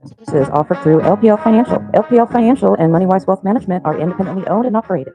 Services offered through LPL Financial. LPL Financial and MoneyWise Wealth Management are independently owned and operated.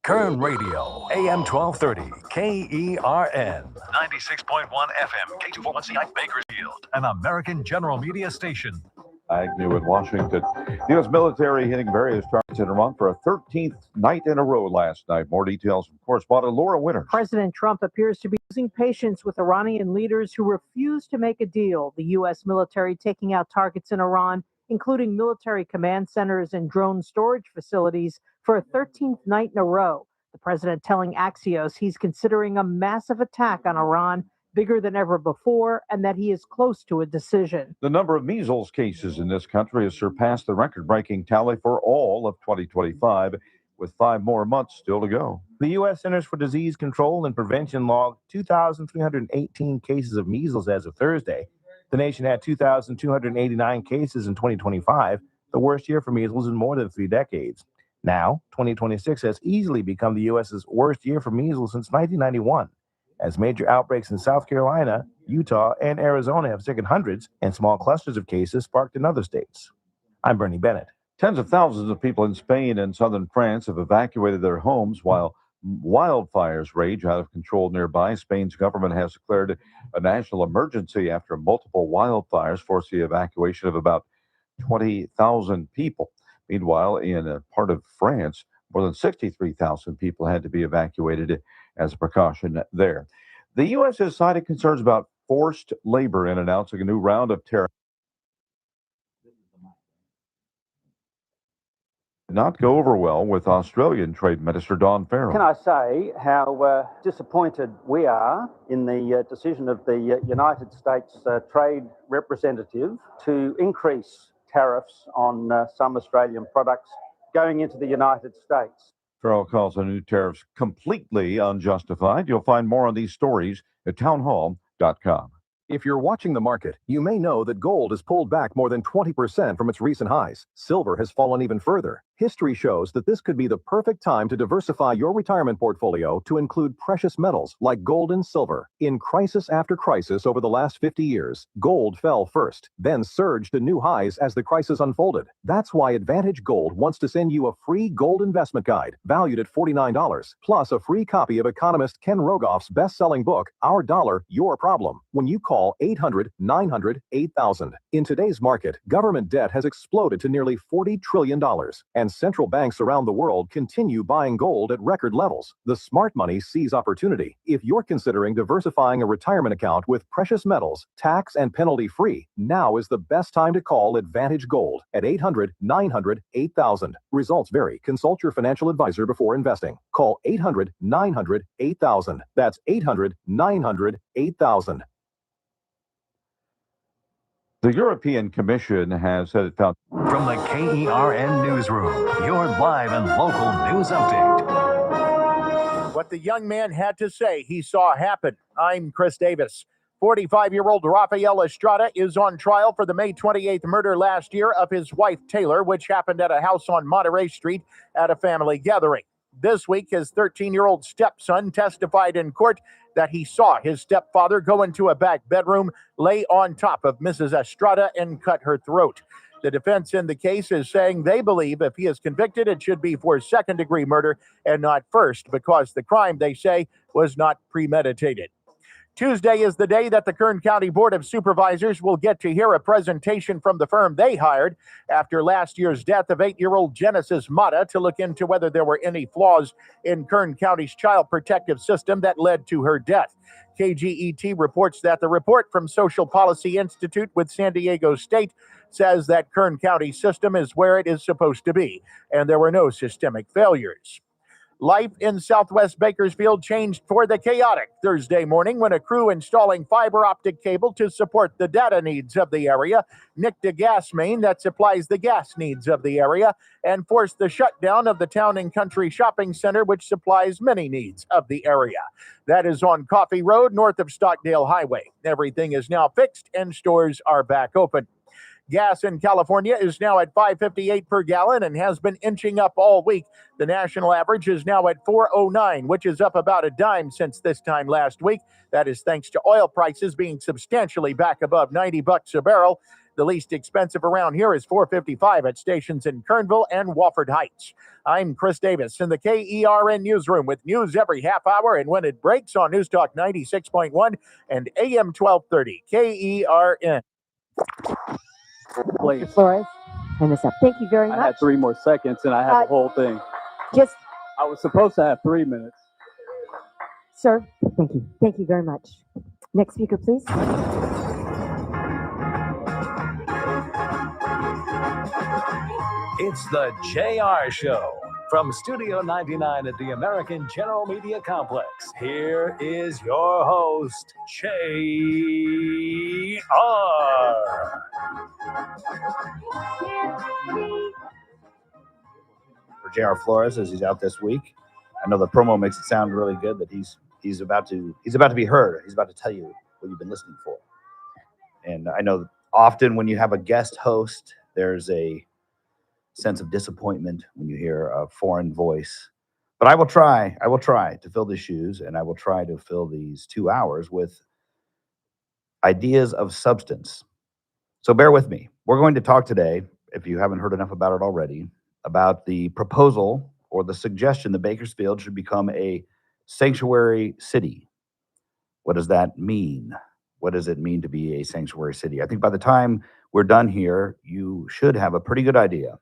Kern Radio, AM 1230, KERN, 96.1 FM, K241CI Bakersfield, an American General Media station. Agnew in Washington. The U.S. military hitting various targets in Iran for a 13th night in a row last night. More details from correspondent Laura Winters. President Trump appears to be losing patience with Iranian leaders who refuse to make a deal. The U.S. military taking out targets in Iran, including military command centers and drone storage facilities, for a 13th night in a row. The president telling Axios he's considering a massive attack on Iran, bigger than ever before, and that he is close to a decision. The number of measles cases in this country has surpassed the record-breaking tally for all of 2025, with 5 more months still to go. The U.S. Centers for Disease Control and Prevention logged 2,318 cases of measles as of Thursday. The nation had 2,289 cases in 2025, the worst year for measles in more than 3 decades. Now, 2026 has easily become the U.S.'s worst year for measles since 1991. As major outbreaks in South Carolina, Utah, and Arizona have sickened hundreds, and small clusters of cases sparked in other states. I'm Bernie Bennett. Tens of thousands of people in Spain and southern France have evacuated their homes while wildfires rage out of control nearby. Spain's government has declared a national emergency after multiple wildfires forced the evacuation of about 20,000 people. Meanwhile, in a part of France, more than 63,000 people had to be evacuated as a precaution there. The U.S. has cited concerns about forced labor in announcing a new round of tariffs. Not go over well with Australian Trade Minister Don Farrell. Can I say how disappointed we are in the decision of the United States Trade Representative to increase tariffs on some Australian products going into the United States. Farrell calls the new tariffs completely unjustified. You'll find more on these stories at townhall.com. If you're watching the market, you may know that gold has pulled back more than 20% from its recent highs. Silver has fallen even further. History shows that this could be the perfect time to diversify your retirement portfolio to include precious metals like gold and silver. In crisis after crisis over the last 50 years, gold fell first, then surged to new highs as the crisis unfolded. That's why Advantage Gold wants to send you a free gold investment guide valued at $49, plus a free copy of economist Ken Rogoff's best-selling book, Our Dollar, Your Problem, when you call 800-900-8000. In today's market, government debt has exploded to nearly $40 trillion, and central banks around the world continue buying gold at record levels. The smart money sees opportunity. If you're considering diversifying a retirement account with precious metals, tax and penalty free, now is the best time to call Advantage Gold at 800-900-8000. Results vary. Consult your financial advisor before investing. Call 800-900-8000. That's 800-900-8000. The European Commission has said it found... From the KERN Newsroom, your live and local news update. What the young man had to say he saw happen. I'm Chris Davis. 45-year-old Rafael Estrada is on trial for the May 28th murder last year of his wife, Taylor, which happened at a house on Monterey Street at a family gathering. This week, his 13-year-old stepson testified in court that he saw his stepfather go into a back bedroom, lay on top of Mrs. Estrada, and cut her throat. The defense in the case is saying they believe if he is convicted, it should be for second-degree murder and not first, because the crime, they say, was not premeditated. Tuesday is the day that the Kern County Board of Supervisors will get to hear a presentation from the firm they hired after last year's death of 8-year-old Genesis Mata to look into whether there were any flaws in Kern County's child protective system that led to her death. KGET reports that the report from Social Policy Institute with San Diego State says that Kern County's system is where it is supposed to be, and there were no systemic failures. Life in Southwest Bakersfield changed for the chaotic Thursday morning when a crew installing fiber optic cable to support the data needs of the area nicked a gas main that supplies the gas needs of the area and forced the shutdown of the Town and Country Shopping Center, which supplies many needs of the area. That is on Coffee Road, north of Stockdale Highway. Everything is now fixed and stores are back open. Gas in California is now at $5.58 per gallon and has been inching up all week. The national average is now at $4.09, which is up about a dime since this time last week. That is thanks to oil prices being substantially back above $90 a barrel. The least expensive around here is $4.55 at stations in Kernville and Wofford Heights. I'm Chris Davis in the KERN newsroom with news every half hour and when it breaks on News Talk 96.1 and AM 1230 KERN. Please. Flores, time is up. Thank you very much. I had 3 more seconds and I had the whole thing. I was supposed to have 3 minutes. Sir, thank you. Thank you very much. Next speaker, please. It's the JR Show. From Studio 99 at the American General Media Complex, here is your host, JR. For JR Flores, as he's out this week, I know the promo makes it sound really good that he's about to be heard. He's about to tell you what you've been listening for. And I know often when you have a guest host, there's a sense of disappointment when you hear a foreign voice. But I will try to fill these shoes, and I will try to fill these 2 hours with ideas of substance. So bear with me. We're going to talk today, if you haven't heard enough about it already, about the proposal or the suggestion that Bakersfield should become a sanctuary city. What does that mean? What does it mean to be a sanctuary city? I think by the time we're done here, you should have a pretty good idea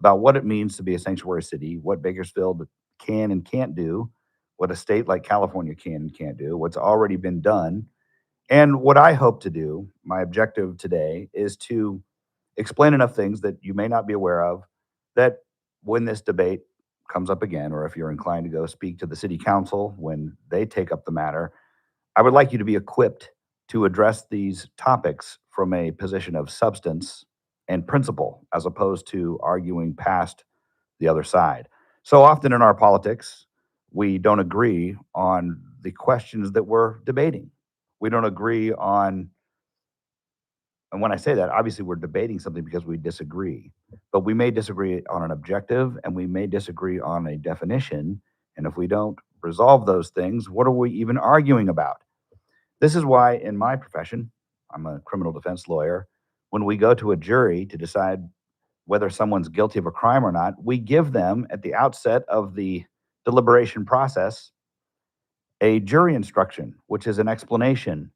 about what it means to be a sanctuary city, what Bakersfield can and can't do, what a state like California can and can't do, what's already been done. And what I hope to do, my objective today, is to explain enough things that you may not be aware of, that when this debate comes up again, or if you're inclined to go speak to the city council when they take up the matter, I would like you to be equipped to address these topics from a position of substance and principle, as opposed to arguing past the other side. So often in our politics, we don't agree on the questions that we're debating. We don't agree on, and when I say that, obviously we're debating something because we disagree, but we may disagree on an objective and we may disagree on a definition. And if we don't resolve those things, what are we even arguing about? This is why in my profession, I'm a criminal defense lawyer, when we go to a jury to decide whether someone's guilty of a crime or not, we give them at the outset of the deliberation process a jury instruction, which is an explanation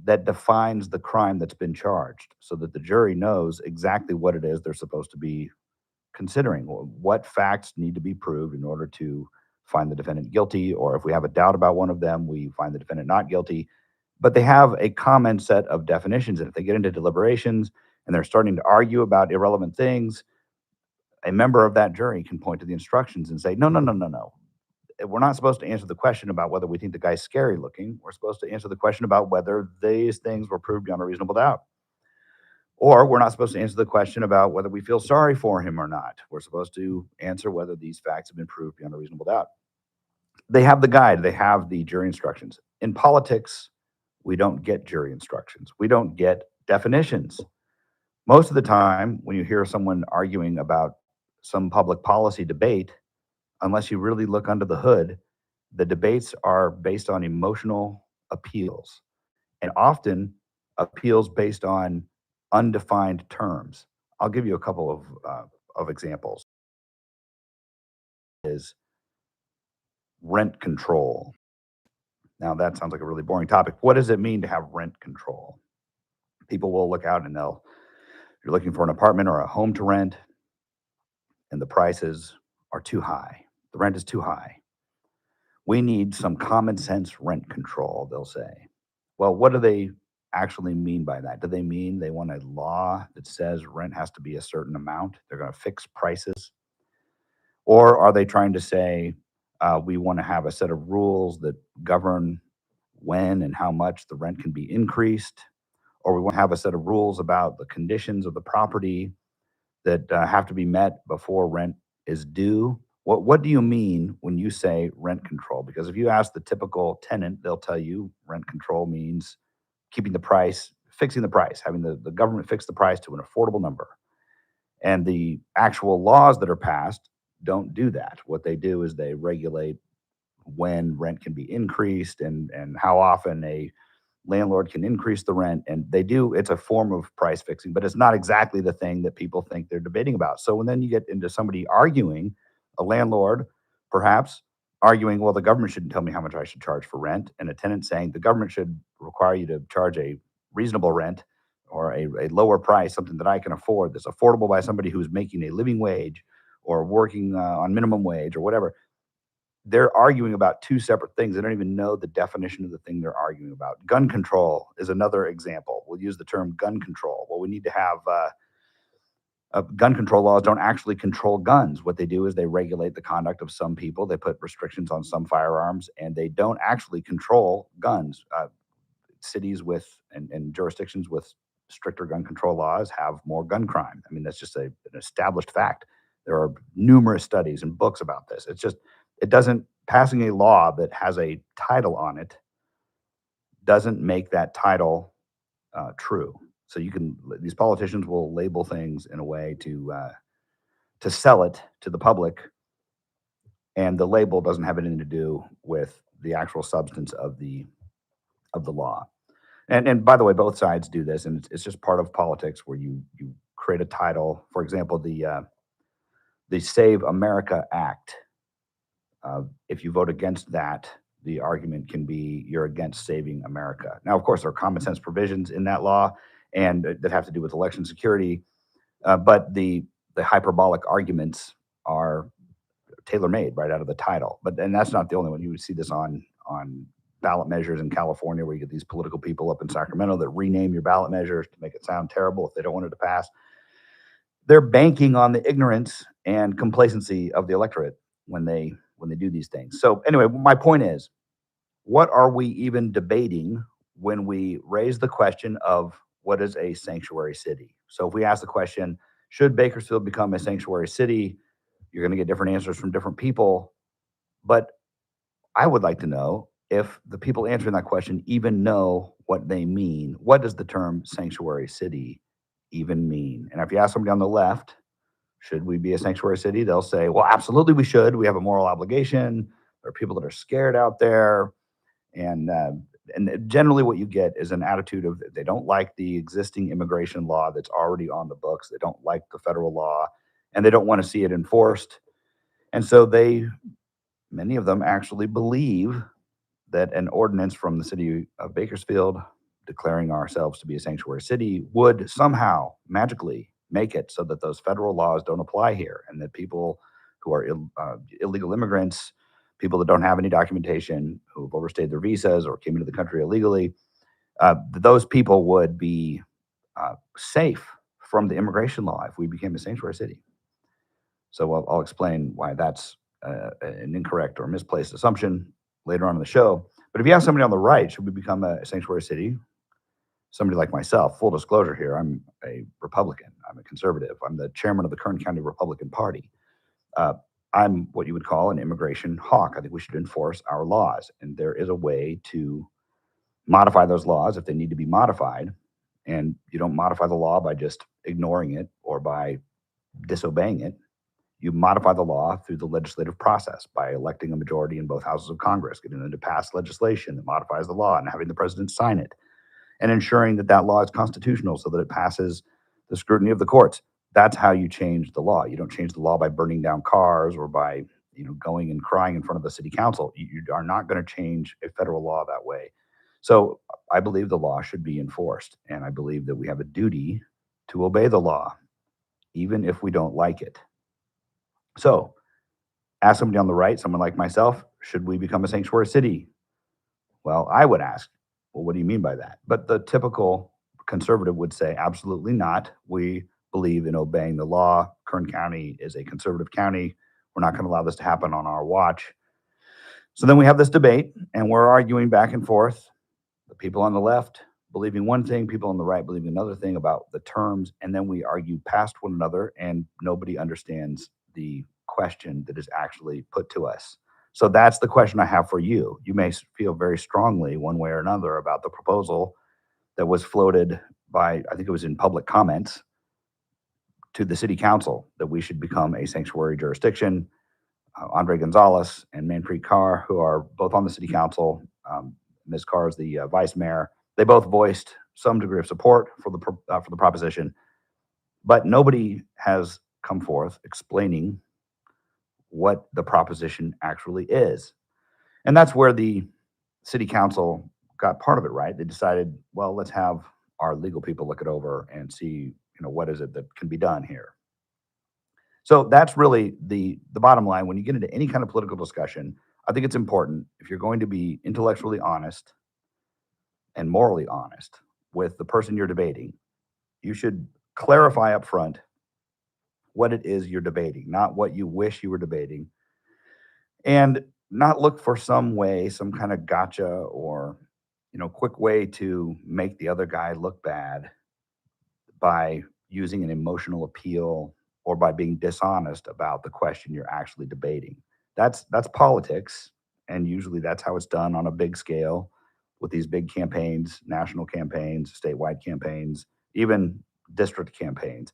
that defines the crime that's been charged so that the jury knows exactly what it is they're supposed to be considering, what facts need to be proved in order to find the defendant guilty, or if we have a doubt about one of them, we find the defendant not guilty. But they have a common set of definitions, and if they get into deliberations and they're starting to argue about irrelevant things, a member of that jury can point to the instructions and say, no. We're not supposed to answer the question about whether we think the guy's scary looking. We're supposed to answer the question about whether these things were proved beyond a reasonable doubt. Or we're not supposed to answer the question about whether we feel sorry for him or not. We're supposed to answer whether these facts have been proved beyond a reasonable doubt. They have the guide. They have the jury instructions. In politics, we don't get jury instructions. We don't get definitions. Most of the time, when you hear someone arguing about some public policy debate, unless you really look under the hood, the debates are based on emotional appeals, and often appeals based on undefined terms. I'll give you a couple of examples. Is rent control. Now that sounds like a really boring topic. What does it mean to have rent control? People will look out and you're looking for an apartment or a home to rent, and the prices are too high. The rent is too high. We need some common sense rent control, they'll say. Well, what do they actually mean by that? Do they mean they want a law that says rent has to be a certain amount? They're going to fix prices? Or are they trying to say we want to have a set of rules that govern when and how much the rent can be increased? Or we want to have a set of rules about the conditions of the property that have to be met before rent is due? What do you mean when you say rent control? Because if you ask the typical tenant, they'll tell you rent control means keeping the price, fixing the price, having the government fix the price to an affordable number. And the actual laws that are passed don't do that. What they do is they regulate when rent can be increased and how often a landlord can increase the rent, and they do. It's a form of price fixing, but it's not exactly the thing that people think they're debating about. So when then you get into somebody arguing, a landlord perhaps arguing, well, the government shouldn't tell me how much I should charge for rent, and a tenant saying the government should require you to charge a reasonable rent or a lower price, something that I can afford, that's affordable by somebody who's making a living wage or working on minimum wage or whatever. They're arguing about two separate things. They don't even know the definition of the thing they're arguing about. Gun control is another example. We'll use the term gun control. Well, we need to have gun control laws don't actually control guns. What they do is they regulate the conduct of some people. They put restrictions on some firearms, and they don't actually control guns. Cities with and jurisdictions with stricter gun control laws have more gun crime. I mean, that's just an established fact. There are numerous studies and books about this. It's just, it doesn't, passing a law that has a title on it doesn't make that title true. So these politicians will label things in a way to sell it to the public, and the label doesn't have anything to do with the actual substance of the law. And by the way, both sides do this, and it's just part of politics where you create a title. For example, the Save America Act. If you vote against that, the argument can be you're against saving America. Now, of course, there are common sense provisions in that law, and that have to do with election security. But the hyperbolic arguments are tailor-made right out of the title. And that's not the only one. You would see this on ballot measures in California, where you get these political people up in Sacramento that rename your ballot measures to make it sound terrible if they don't want it to pass. They're banking on the ignorance and complacency of the electorate when they do these things. So anyway, my point is, what are we even debating when we raise the question of what is a sanctuary city? So if we ask the question, should Bakersfield become a sanctuary city? You're going to get different answers from different people. But I would like to know if the people answering that question even know what they mean. What does the term sanctuary city even mean? And if you ask somebody on the left, should we be a sanctuary city? They'll say, well, absolutely we should. We have a moral obligation. There are people that are scared out there. And generally what you get is an attitude of they don't like the existing immigration law that's already on the books. They don't like the federal law, and they don't want to see it enforced. And so many of them actually believe that an ordinance from the city of Bakersfield declaring ourselves to be a sanctuary city would somehow magically make it so that those federal laws don't apply here, and that people who are illegal immigrants, people that don't have any documentation, who've overstayed their visas or came into the country illegally, those people would be safe from the immigration law if we became a sanctuary city. So I'll explain why that's an incorrect or misplaced assumption later on in the show. But if you ask somebody on the right, should we become a sanctuary city? Somebody like myself, full disclosure here, I'm a Republican. I'm a conservative. I'm the chairman of the Kern County Republican Party. I'm what you would call an immigration hawk. I think we should enforce our laws. And there is a way to modify those laws if they need to be modified. And you don't modify the law by just ignoring it or by disobeying it. You modify the law through the legislative process by electing a majority in both houses of Congress, getting them to pass legislation that modifies the law and having the president sign it, and ensuring that that law is constitutional so that it passes the scrutiny of the courts. That's how you change the law. You don't change the law by burning down cars or by going and crying in front of the city council. You are not going to change a federal law that way. So I believe the law should be enforced, and I believe that we have a duty to obey the law, even if we don't like it. So ask somebody on the right, someone like myself, should we become a sanctuary city? Well, I would ask, well, what do you mean by that? But the typical conservative would say, absolutely not. We believe in obeying the law. Kern County is a conservative county. We're not going to allow this to happen on our watch. So then we have this debate, and we're arguing back and forth. The people on the left believing one thing, people on the right believing another thing about the terms, and then we argue past one another, and nobody understands the question that is actually put to us. So that's the question I have for you. You may feel very strongly one way or another about the proposal that was floated by, I think it was in public comments, to the city council that we should become a sanctuary jurisdiction. Andre Gonzalez and Manpreet Kaur, who are both on the city council. Ms. Kaur is the vice mayor. They both voiced some degree of support for the proposition, but nobody has come forth explaining what the proposition actually is. And that's where the city council got part of it right. They decided, well, let's have our legal people look it over and see, what is it that can be done here. So that's really the bottom line. When you get into any kind of political discussion, I think it's important, if you're going to be intellectually honest and morally honest with the person you're debating, you should clarify up front what it is you're debating, not what you wish you were debating, and not look for some way, some kind of gotcha or, quick way to make the other guy look bad by using an emotional appeal or by being dishonest about the question you're actually debating. That's politics, and usually that's how it's done on a big scale with these big campaigns, national campaigns, statewide campaigns, even district campaigns.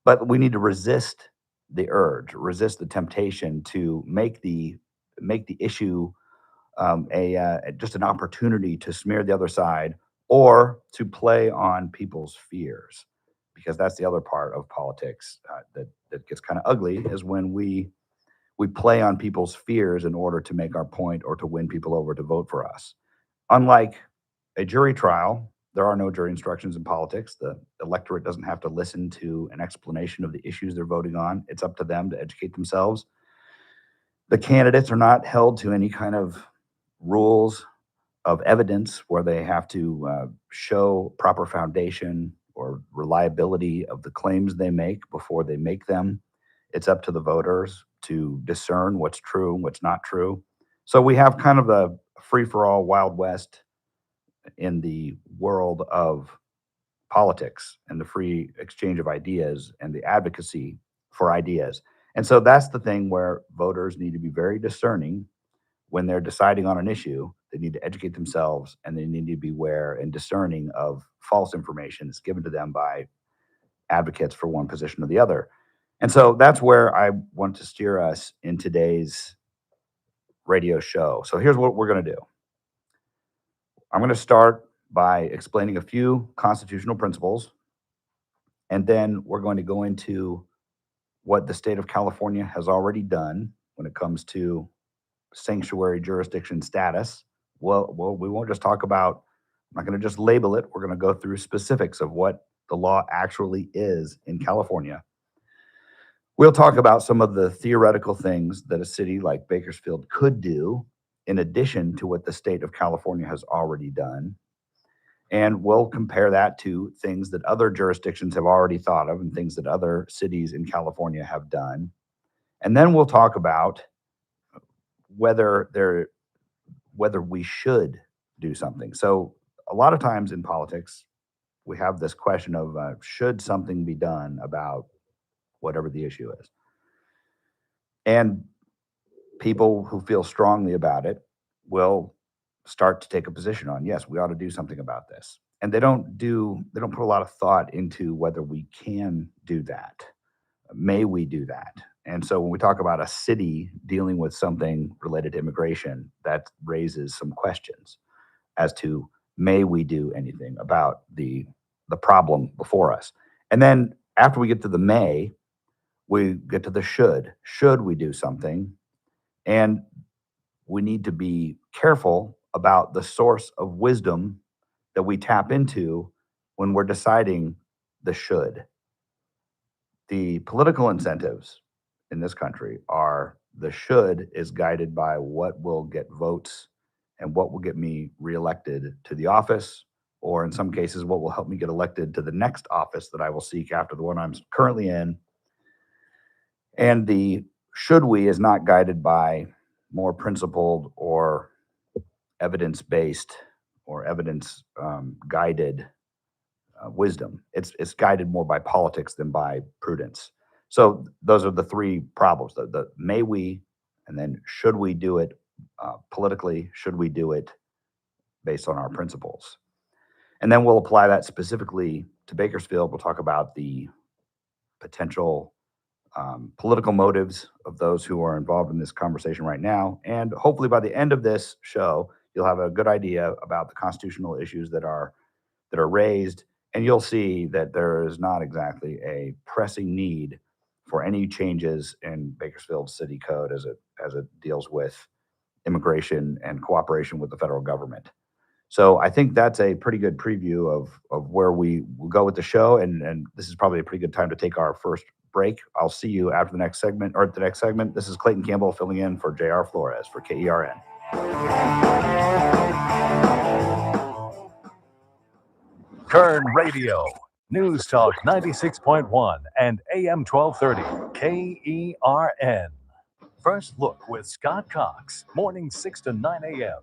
But we need to resist the urge, resist the temptation to make the issue just an opportunity to smear the other side or to play on people's fears, because that's the other part of politics that gets kind of ugly, is when we play on people's fears in order to make our point or to win people over to vote for us. Unlike a jury trial, there are no jury instructions in politics. The electorate doesn't have to listen to an explanation of the issues they're voting on. It's up to them to educate themselves. The candidates are not held to any kind of rules of evidence where they have to show proper foundation or reliability of the claims they make before they make them. It's up to the voters to discern what's true and what's not true. So we have kind of a free-for-all Wild West in the world of politics and the free exchange of ideas and the advocacy for ideas. And so that's the thing where voters need to be very discerning when they're deciding on an issue. They need to educate themselves, and they need to be aware and discerning of false information that's given to them by advocates for one position or the other. And so that's where I want to steer us in today's radio show. So here's what we're going to do. I'm going to start by explaining a few constitutional principles, and then we're going to go into what the state of California has already done when it comes to sanctuary jurisdiction status. Well, we won't just talk about, I'm not going to just label it. We're going to go through specifics of what the law actually is in California. We'll talk about some of the theoretical things that a city like Bakersfield could do in addition to what the state of California has already done. And we'll compare that to things that other jurisdictions have already thought of and things that other cities in California have done. And then we'll talk about whether we should do something. So a lot of times in politics, we have this question of should something be done about whatever the issue is. And people who feel strongly about it will start to take a position on, yes, we ought to do something about this. And they don't put a lot of thought into whether we can do that. May we do that? And so when we talk about a city dealing with something related to immigration, that raises some questions as to, may we do anything about the problem before us? And then after we get to the may, we get to the should. Should we do something? And we need to be careful about the source of wisdom that we tap into when we're deciding the should. The political incentives in this country are, the should is guided by what will get votes and what will get me reelected to the office, or in some cases, what will help me get elected to the next office that I will seek after the one I'm currently in. And the should we is not guided by more principled or evidence-based or evidence-guided wisdom. It's guided more by politics than by prudence. So those are the three problems: the may we, and then should we do it politically? Should we do it based on our principles? And then we'll apply that specifically to Bakersfield. We'll talk about the potential political motives of those who are involved in this conversation right now. And hopefully by the end of this show, You'll have a good idea about the constitutional issues that are raised, and you'll see that there is not exactly a pressing need for any changes in Bakersfield City Code as it deals with immigration and cooperation with the federal government. So I think that's a pretty good preview of where we will go with the show, and this is probably a pretty good time to take our first break. I'll see you after the next segment, or the next segment. This is Clayton Campbell filling in for J.R. Flores for KERN. Kern Radio, News Talk 96.1 and AM 1230, KERN. First Look with Scott Cox, mornings 6 to 9 a.m.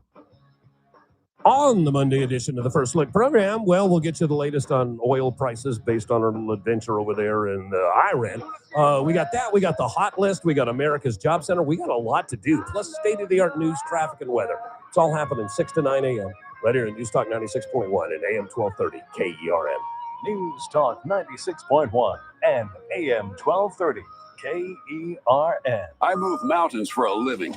On the Monday edition of the First Look program, well, we'll get you the latest on oil prices based on our little adventure over there in Iran. We got that. We got the hot list. We got America's Job Center. We got a lot to do, plus state-of-the-art news, traffic, and weather. It's all happening 6 to 9 a.m. right here in News Talk 96.1 and AM 1230 KERN. News Talk 96.1 and AM 1230 KERN. I move mountains for a living.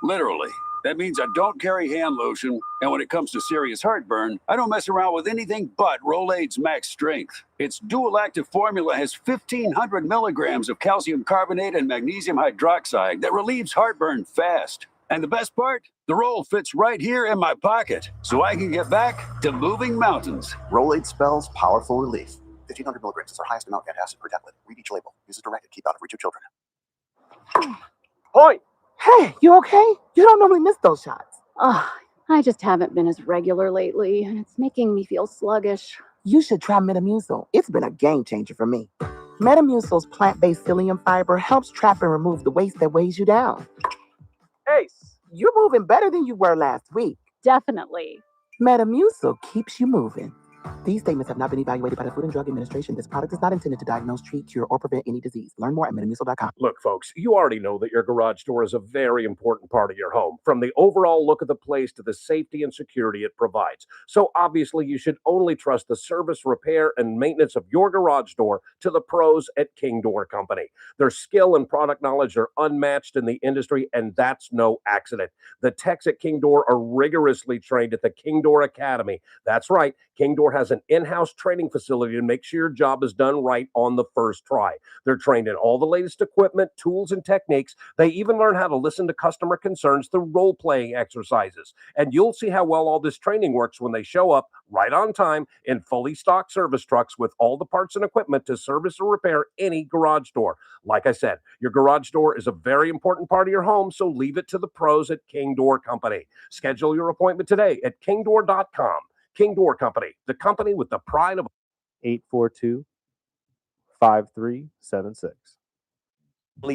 Literally. That means I don't carry hand lotion, and when it comes to serious heartburn, I don't mess around with anything but Rolaids Max Strength. Its dual-active formula has 1,500 milligrams of calcium carbonate and magnesium hydroxide that relieves heartburn fast. And the best part? The roll fits right here in my pocket, so I can get back to moving mountains. Rolaids spells powerful relief. 1,500 milligrams is our highest amount of antacid per tablet. Read each label. Use as directed. Keep out of reach of children. Hoi! Hey, you okay? You don't normally miss those shots. Oh, I just haven't been as regular lately, and it's making me feel sluggish. You should try Metamucil. It's been a game changer for me. Metamucil's plant-based psyllium fiber helps trap and remove the waste that weighs you down. Ace, you're moving better than you were last week. Definitely. Metamucil keeps you moving. These statements have not been evaluated by the Food and Drug Administration. This product is not intended to diagnose, treat, cure, or prevent any disease. Learn more at metamucil.com. Look, folks, you already know that your garage door is a very important part of your home, from the overall look of the place to the safety and security it provides. So obviously, you should only trust the service, repair, and maintenance of your garage door to the pros at King Door Company. Their skill and product knowledge are unmatched in the industry, and that's no accident. The techs at King Door are rigorously trained at the King Door Academy. That's right, King Door has an in-house training facility to make sure your job is done right on the first try. They're trained in all the latest equipment, tools, and techniques. They even learn how to listen to customer concerns through role-playing exercises. And you'll see how well all this training works when they show up right on time in fully stocked service trucks with all the parts and equipment to service or repair any garage door. Like I said, your garage door is a very important part of your home, so leave it to the pros at King Door Company. Schedule your appointment today at kingdoor.com. King Door Company, the company with the pride of 842-5376.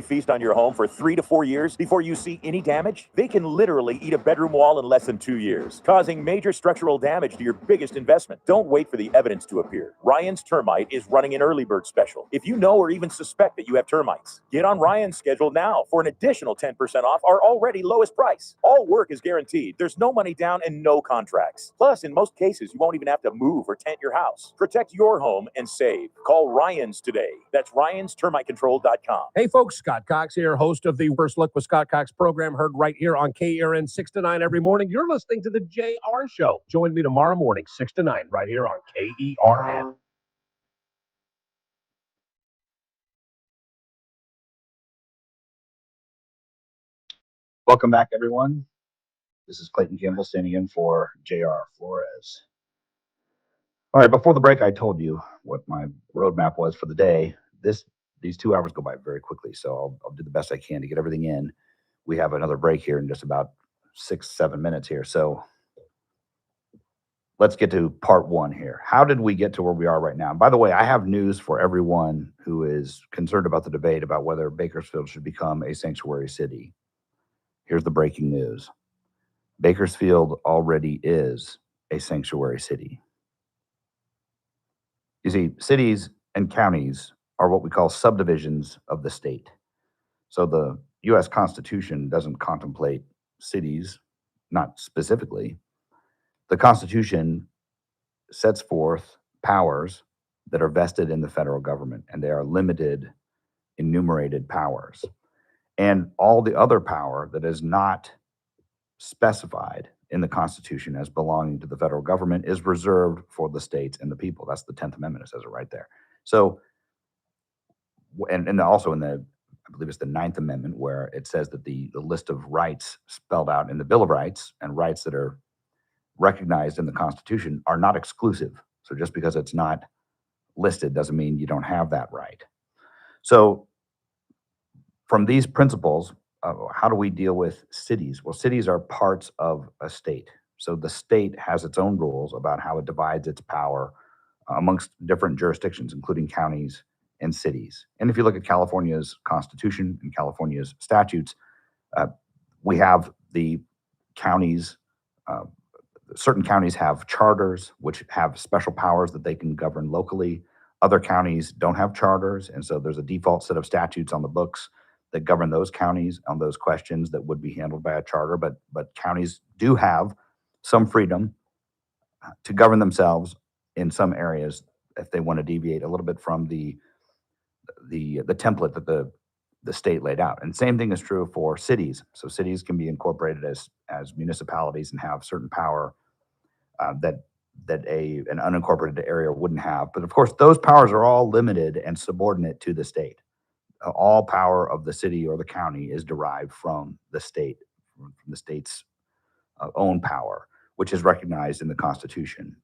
Feast on your home for 3 to 4 years before you see any damage? They can literally eat a bedroom wall in less than 2 years, causing major structural damage to your biggest investment. Don't wait for the evidence to appear. Ryan's Termite is running an early bird special. If you know or even suspect that you have termites, get on Ryan's schedule now for an additional 10% off our already lowest price. All work is guaranteed. There's no money down and no contracts. Plus, in most cases, you won't even have to move or tent your house. Protect your home and save. Call Ryan's today. That's Ryan'sTermiteControl.com. Hey, folks, Scott Cox here, host of the First Look with Scott Cox program, heard right here on KERN 6 to 9 every morning. You're listening to the JR Show. Join me tomorrow morning, 6 to 9, right here on KERN. Welcome back, everyone. This is Clayton Campbell standing in for J.R. Flores. All right, before the break, I told you what my roadmap was for the day. These 2 hours go by very quickly, so I'll do the best I can to get everything in. We have another break here in just about 6-7 minutes here. So let's get to part one here. How did we get to where we are right now? And by the way, I have news for everyone who is concerned about the debate about whether Bakersfield should become a sanctuary city. Here's the breaking news. Bakersfield already is a sanctuary city. You see, cities and counties are what we call subdivisions of the state. So the U.S. Constitution doesn't contemplate cities, not specifically. The Constitution sets forth powers that are vested in the federal government, and they are limited, enumerated powers. And all the other power that is not specified in the Constitution as belonging to the federal government is reserved for the states and the people. That's the 10th Amendment. It says it right there. So, and also in the, I believe it's the 9th Amendment, where it says that the list of rights spelled out in the Bill of Rights and rights that are recognized in the Constitution are not exclusive. So just because it's not listed doesn't mean you don't have that right. So from these principles, how do we deal with cities? Well, cities are parts of a state. So the state has its own rules about how it divides its power amongst different jurisdictions, including counties and cities. And if you look at California's Constitution and California's statutes, we have the counties, certain counties have charters, which have special powers that they can govern locally. Other counties don't have charters, and so there's a default set of statutes on the books that govern those counties on those questions that would be handled by a charter, but counties do have some freedom to govern themselves in some areas if they want to deviate a little bit from the template that the state laid out. And same thing is true for cities. So cities can be incorporated as municipalities and have certain power that an unincorporated area wouldn't have. But of course, those powers are all limited and subordinate to the state. All power of the city or the county is derived from the state, from the state's own power, which is recognized in the Constitution.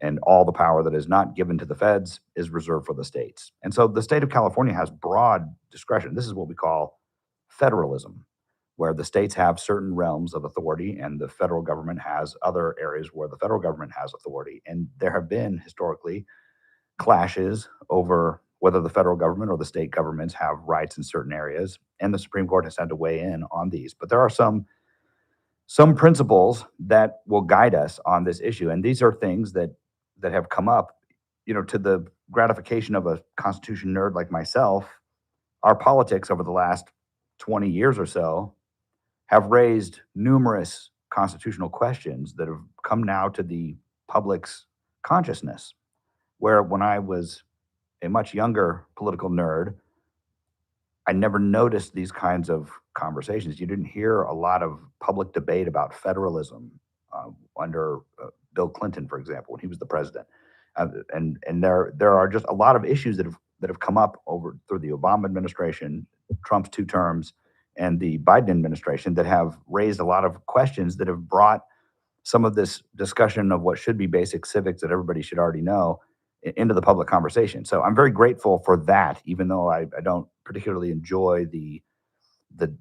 And all the power that is not given to the feds is reserved for the states. And so the state of California has broad discretion. This is what we call federalism, where the states have certain realms of authority and the federal government has other areas where the federal government has authority. And there have been historically clashes over whether the federal government or the state governments have rights in certain areas, and the Supreme Court has had to weigh in on these. But there are some principles that will guide us on this issue, and these are things that have come up, to the gratification of a Constitution nerd like myself. Our politics over the last 20 years or so have raised numerous constitutional questions that have come now to the public's consciousness, where when I was a much younger political nerd, I never noticed these kinds of conversations. You didn't hear a lot of public debate about federalism under Bill Clinton, for example, when he was the president. And there are just a lot of issues that have come up through the Obama administration, Trump's 2 terms, and the Biden administration that have raised a lot of questions that have brought some of this discussion of what should be basic civics that everybody should already know into the public conversation. So I'm very grateful for that, even though I don't particularly enjoy the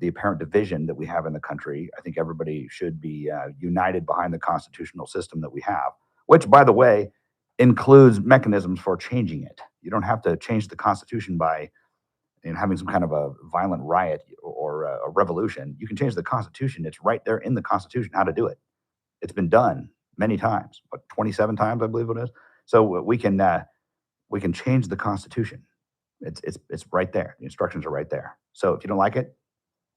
apparent division that we have in the country. I think everybody should be united behind the constitutional system that we have, which, by the way, includes mechanisms for changing it. You don't have to change the Constitution by having some kind of a violent riot or a revolution. You can change the Constitution. It's right there in the Constitution how to do it. It's been done many times, 27 times, I believe it is. So we can change the Constitution. It's right there. The instructions are right there. So if you don't like it,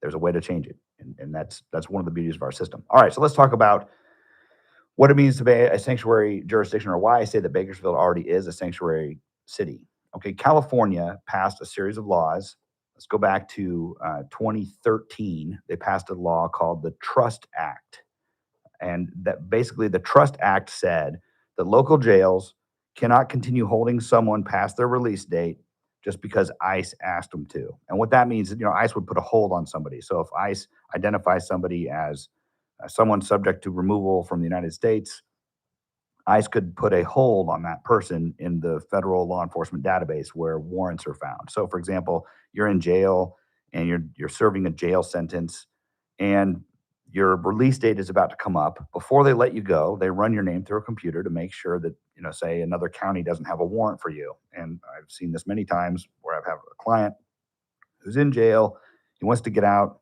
there's a way to change it, and that's one of the beauties of our system. All right, so let's talk about what it means to be a sanctuary jurisdiction, or why I say that Bakersfield already is a sanctuary city. Okay, California passed a series of laws. Let's go back to 2013. They passed a law called the Trust Act, and that basically the Trust Act said that local jails cannot continue holding someone past their release date just because ICE asked them to. And what that means is, ICE would put a hold on somebody. So if ICE identifies somebody as someone subject to removal from the United States, ICE could put a hold on that person in the federal law enforcement database where warrants are found. So for example, you're in jail and you're serving a jail sentence, and your release date is about to come up. Before they let you go, they run your name through a computer to make sure that, say another county doesn't have a warrant for you. And I've seen this many times where I've had a client who's in jail. He wants to get out,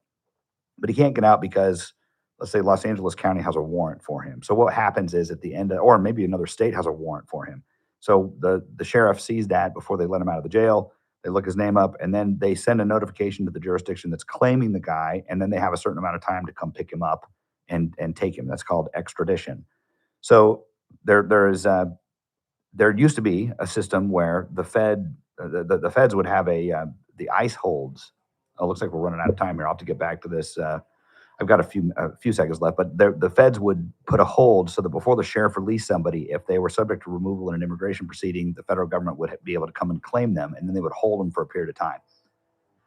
but he can't get out because, let's say, Los Angeles County has a warrant for him. So what happens is at the end or maybe another state has a warrant for him. So the sheriff sees that before they let him out of the jail. They look his name up, and then they send a notification to the jurisdiction that's claiming the guy, and then they have a certain amount of time to come pick him up and take him. That's called extradition. So there used to be a system where the feds would have the ICE holds. Oh, looks like we're running out of time here. I'll have to get back to this I've got a few seconds left, but the feds would put a hold so that before the sheriff released somebody, if they were subject to removal in an immigration proceeding, the federal government would be able to come and claim them, and then they would hold them for a period of time.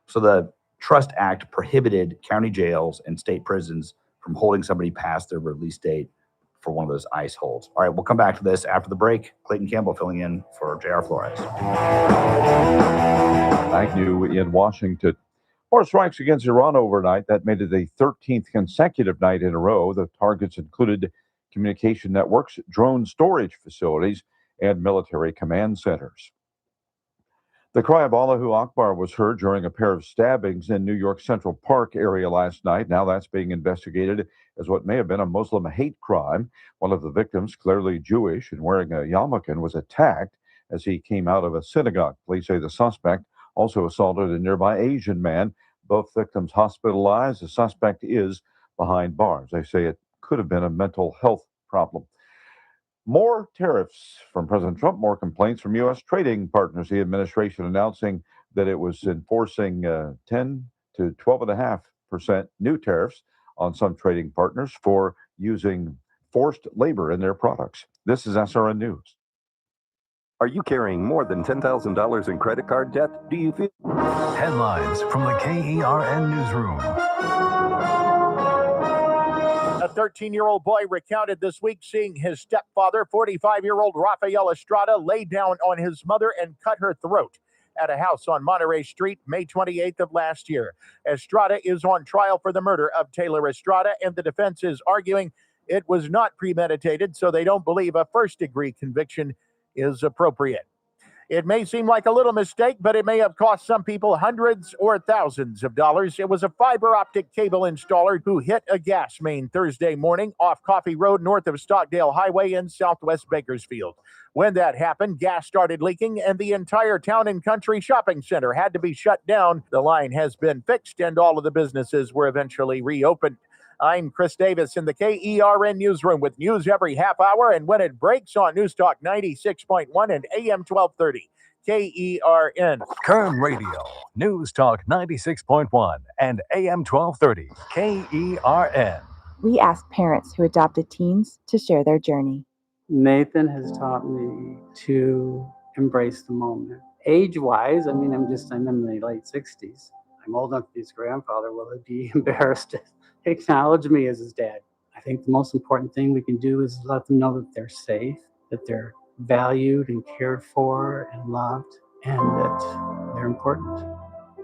So the Trust Act prohibited county jails and state prisons from holding somebody past their release date for one of those ICE holds. All right, we'll come back to this after the break. Clayton Campbell filling in for J.R. Flores. Thank you in Washington. More strikes against Iran overnight. That made it the 13th consecutive night in a row. The targets included communication networks, drone storage facilities, and military command centers. The cry of Allahu Akbar was heard during a pair of stabbings in New York Central Park area last night. Now that's being investigated as what may have been a Muslim hate crime. One of the victims, clearly Jewish and wearing a yarmulke, was attacked as he came out of a synagogue. Police say the suspect also assaulted a nearby Asian man. Both victims hospitalized. The suspect is behind bars. They say it could have been a mental health problem. More tariffs from President Trump, more complaints from U.S. trading partners. The administration announcing that it was enforcing 10 to 12.5% new tariffs on some trading partners for using forced labor in their products. This is SRN News. Are you carrying more than $10,000 in credit card debt? Do you feel... Headlines from the KERN Newsroom. A 13-year-old boy recounted this week seeing his stepfather, 45-year-old Rafael Estrada, lay down on his mother and cut her throat at a house on Monterey Street, May 28th of last year. Estrada is on trial for the murder of Taylor Estrada, and the defense is arguing it was not premeditated, so they don't believe a first-degree conviction is appropriate. It may seem like a little mistake, but it may have cost some people hundreds or thousands of dollars. It was a fiber optic cable installer who hit a gas main Thursday morning off Coffee Road north of Stockdale Highway in southwest Bakersfield. When that happened, gas started leaking and the entire Town and Country shopping center had to be shut down. The line has been fixed and all of the businesses were eventually reopened. I'm Chris Davis in the KERN Newsroom with news every half hour and when it breaks on News Talk 96.1 and AM 1230. KERN. Kern Radio, News Talk 96.1 and AM 1230. KERN. We ask parents who adopted teens to share their journey. Nathan has taught me to embrace the moment. Age-wise, I'm in the late 60s. I'm old enough to be his grandfather. Will he be embarrassed to acknowledge me as his dad? I think the most important thing we can do is let them know that they're safe, that they're valued and cared for and loved, and that they're important.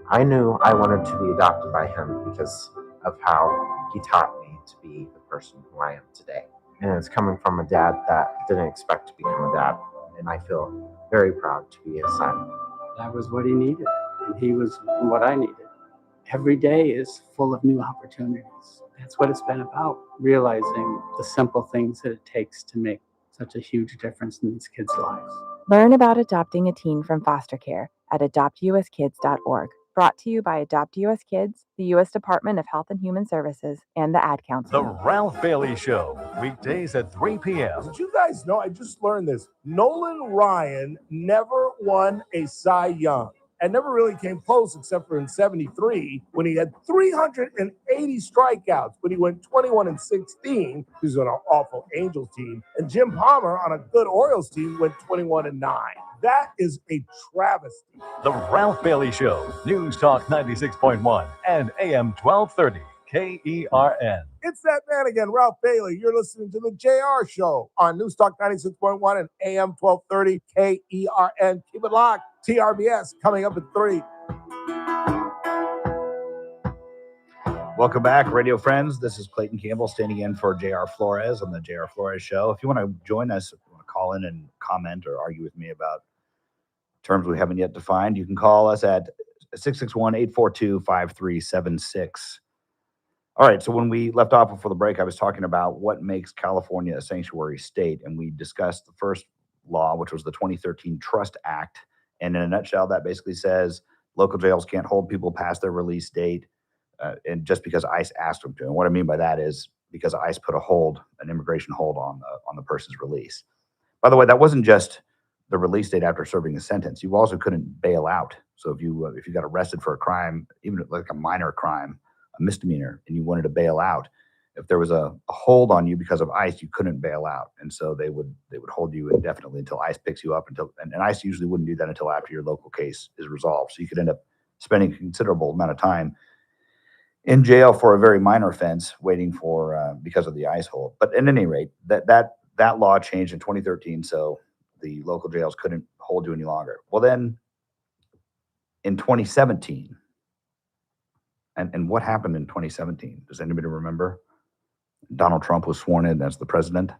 I knew I wanted to be adopted by him because of how he taught me to be the person who I am today. And it's coming from a dad that didn't expect to become a dad, and I feel very proud to be his son. That was what he needed, and he was what I needed. Every day is full of new opportunities. That's what it's been about, realizing the simple things that it takes to make such a huge difference in these kids' lives. Learn about adopting a teen from foster care at adoptuskids.org. Brought to you by Adopt US Kids, the U.S. Department of Health and Human Services, and the Ad Council. The Ralph Bailey Show, weekdays at 3 p.m. Did you guys know, I just learned this, Nolan Ryan never won a Cy Young and never really came close except for in 73 when he had 380 strikeouts, but he went 21-16. He was on an awful Angels team. And Jim Palmer on a good Orioles team went 21-9. That is a travesty. The Ralph Bailey Show, News Talk 96.1 and AM 1230, KERN. It's that man again, Ralph Bailey. You're listening to the JR Show on News Talk 96.1 and AM 1230, KERN. Keep it locked. TRBS coming up at 3. Welcome back, radio friends. This is Clayton Campbell standing in for J.R. Flores on the J.R. Flores Show. If you want to join us, if you want to call in and comment or argue with me about terms we haven't yet defined, you can call us at 661-842-5376. All right, so when we left off before the break, I was talking about what makes California a sanctuary state, and we discussed the first law, which was the 2013 Trust Act. And in a nutshell, that basically says local jails can't hold people past their release date, and just because ICE asked them to. And what I mean by that is because ICE put an immigration hold on the person's release. By the way, that wasn't just the release date after serving a sentence. You also couldn't bail out. So if you got arrested for a crime, even like a minor crime, misdemeanor and you wanted to bail out, if there was a hold on you because of ICE, you couldn't bail out, and so they would hold you indefinitely until ICE picks you up. And ICE usually wouldn't do that until after your local case is resolved. So you could end up spending a considerable amount of time in jail for a very minor offense, waiting for because of the ICE hold. But at any rate, that law changed in 2013, so the local jails couldn't hold you any longer. Well, then in 2017, and what happened in 2017? Does anybody remember? Donald Trump was sworn in as the president.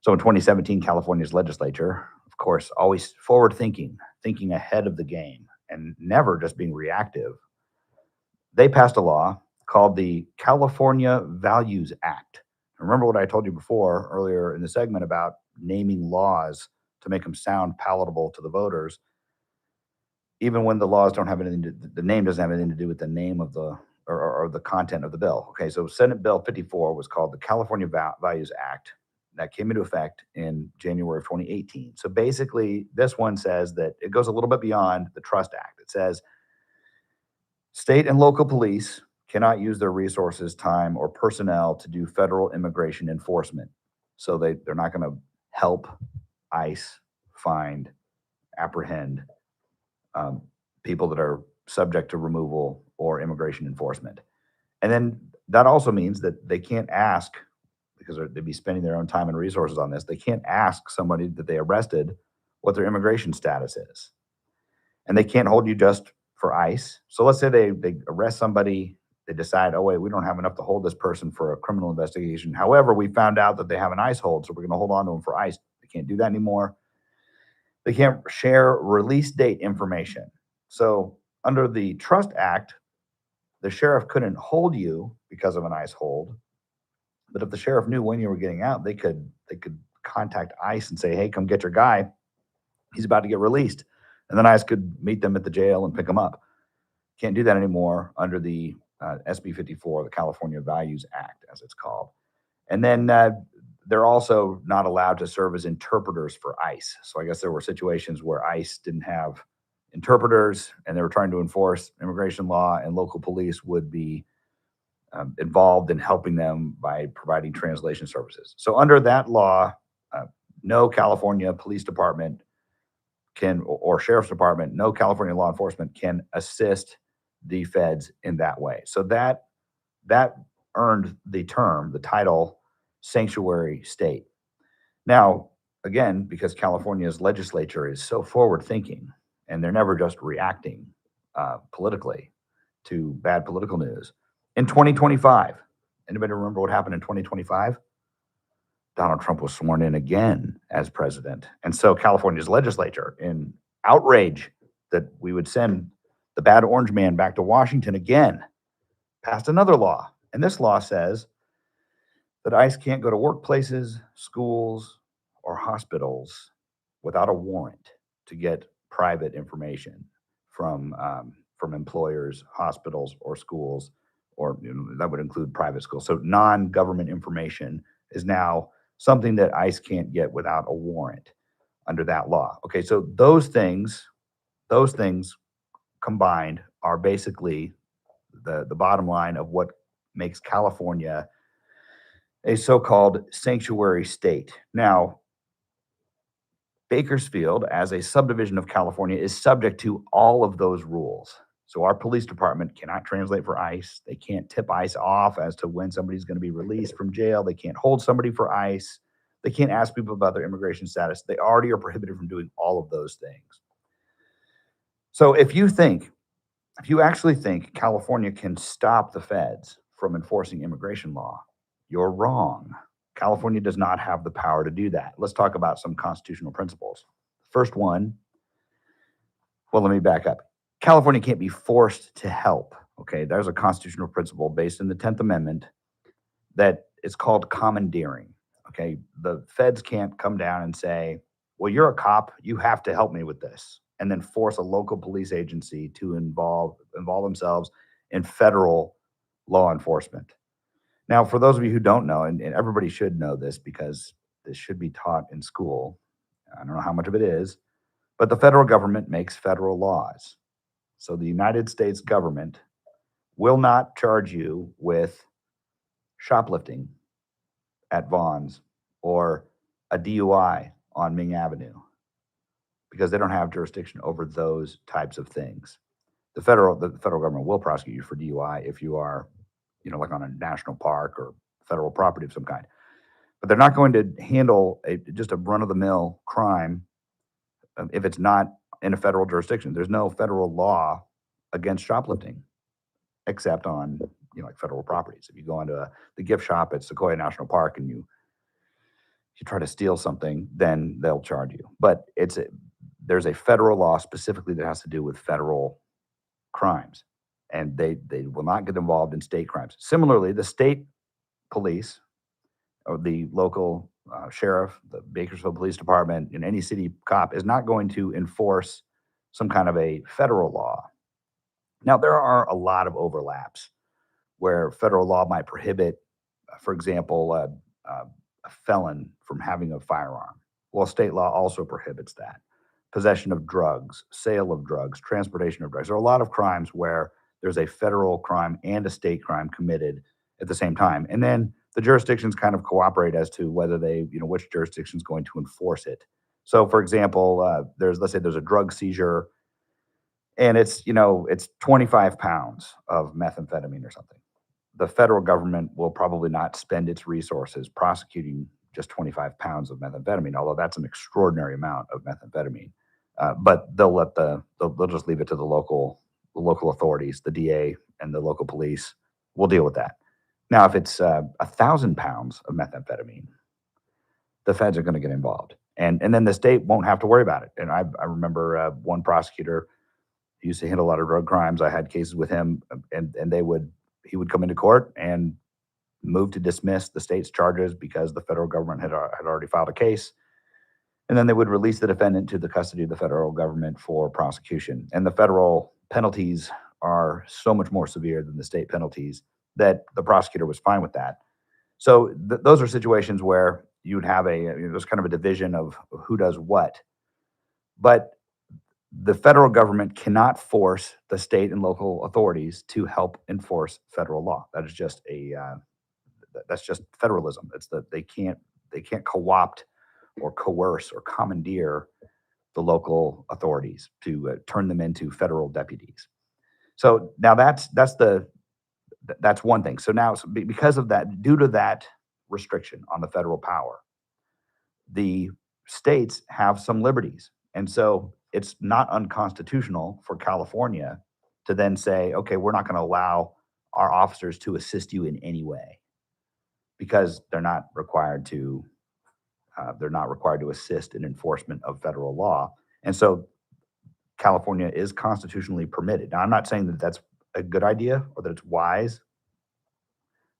So in 2017, California's legislature, of course, always forward thinking ahead of the game and never just being reactive. They passed a law called the California Values Act. Remember what I told you before earlier in the segment about naming laws to make them sound palatable to the voters, even when the laws don't have anything the name doesn't have anything to do with the name of the or the content of the bill. Okay, so Senate Bill 54 was called the California Values Act. That came into effect in January of 2018. So basically, this one says that it goes a little bit beyond the Trust Act. It says state and local police cannot use their resources, time, or personnel to do federal immigration enforcement. So they're not going to help ICE find, apprehend people that are subject to removal or immigration enforcement. And then that also means that they can't ask, because they'd be spending their own time and resources on this, they can't ask somebody that they arrested what their immigration status is. And they can't hold you just for ICE. So let's say they arrest somebody, they decide, oh wait, we don't have enough to hold this person for a criminal investigation. However, we found out that they have an ICE hold, so we're going to hold on to them for ICE. They can't do that anymore. They can't share release date information. So under the Trust Act, the sheriff couldn't hold you because of an ICE hold. But if the sheriff knew when you were getting out, they could contact ICE and say, hey, come get your guy. He's about to get released. And then ICE could meet them at the jail and pick them up. Can't do that anymore under the SB 54, the California Values Act, as it's called. And then they're also not allowed to serve as interpreters for ICE. So I guess there were situations where ICE didn't have interpreters and they were trying to enforce immigration law, and local police would be involved in helping them by providing translation services. So under that law, no California police department can, or sheriff's department, no California law enforcement can assist the feds in that way. So that earned the title sanctuary state. Now, again, because California's legislature is so forward thinking and they're never just reacting politically to bad political news. In 2025, anybody remember what happened in 2025? Donald Trump was sworn in again as president. And so California's legislature, in outrage that we would send the bad orange man back to Washington again, passed another law. And this law says that ICE can't go to workplaces, schools, or hospitals without a warrant to get private information from employers, hospitals, or schools, or that would include private schools. So non-government information is now something that ICE can't get without a warrant under that law. Okay, so those things combined are basically the bottom line of what makes California a so-called sanctuary state. Now, Bakersfield, as a subdivision of California, is subject to all of those rules. So our police department cannot translate for ICE. They can't tip ICE off as to when somebody's going to be released from jail. They can't hold somebody for ICE. They can't ask people about their immigration status. They already are prohibited from doing all of those things. So if you actually think California can stop the feds from enforcing immigration law, you're wrong. California does not have the power to do that. Let's talk about some constitutional principles. First one, well, let me back up. California can't be forced to help. Okay, there's a constitutional principle based in the 10th Amendment that is called commandeering. Okay, the feds can't come down and say, well, you're a cop, you have to help me with this, and then force a local police agency to involve themselves in federal law enforcement. Now, for those of you who don't know, and everybody should know this because this should be taught in school, I don't know how much of it is, but the federal government makes federal laws. So the United States government will not charge you with shoplifting at Vaughn's or a DUI on Ming Avenue because they don't have jurisdiction over those types of things. The federal government will prosecute you for DUI if you are, like on a national park or federal property of some kind. But they're not going to handle just a run-of-the-mill crime if it's not in a federal jurisdiction. There's no federal law against shoplifting, except on like federal properties. If you go into the gift shop at Sequoia National Park and you try to steal something, then they'll charge you. But there's a federal law specifically that has to do with federal crimes, and they will not get involved in state crimes. Similarly, the state police or the local sheriff, the Bakersfield Police Department, and any city cop is not going to enforce some kind of a federal law. Now, there are a lot of overlaps where federal law might prohibit, for example, a felon from having a firearm. Well, state law also prohibits that. Possession of drugs, sale of drugs, transportation of drugs. There are a lot of crimes where there's a federal crime and a state crime committed at the same time. And then the jurisdictions kind of cooperate as to whether which jurisdiction is going to enforce it. So, for example, let's say there's a drug seizure and it's 25 pounds of methamphetamine or something. The federal government will probably not spend its resources prosecuting just 25 pounds of methamphetamine, although that's an extraordinary amount of methamphetamine. But they'll just leave it to the local authorities, the DA and the local police will deal with that. Now, if it's 1,000 pounds of methamphetamine, the feds are going to get involved, and then the state won't have to worry about it. And I remember one prosecutor who used to handle a lot of drug crimes. I had cases with him, and he would come into court and move to dismiss the state's charges because the federal government had already filed a case. And then they would release the defendant to the custody of the federal government for prosecution. And the federal penalties are so much more severe than the state penalties that the prosecutor was fine with that. So those are situations where you would have there's kind of a division of who does what. But the federal government cannot force the state and local authorities to help enforce federal law. That is just that's just federalism. They can't co-opt or coerce or commandeer the local authorities to turn them into federal deputies. So now that's one thing. So now, because of that, due to that restriction on the federal power, the states have some liberties. And so it's not unconstitutional for California to then say, okay, we're not going to allow our officers to assist you in any way because they're not required to assist in enforcement of federal law. And so California is constitutionally permitted. Now, I'm not saying that that's a good idea or that it's wise,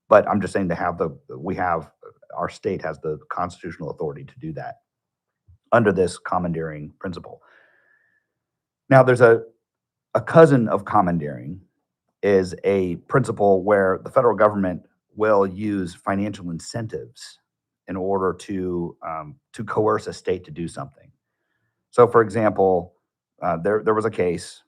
but I'm just saying our state has the constitutional authority to do that under this commandeering principle. Now, there's a cousin of commandeering is a principle where the federal government will use financial incentives in order to coerce a state to do something. So, for example, there was a case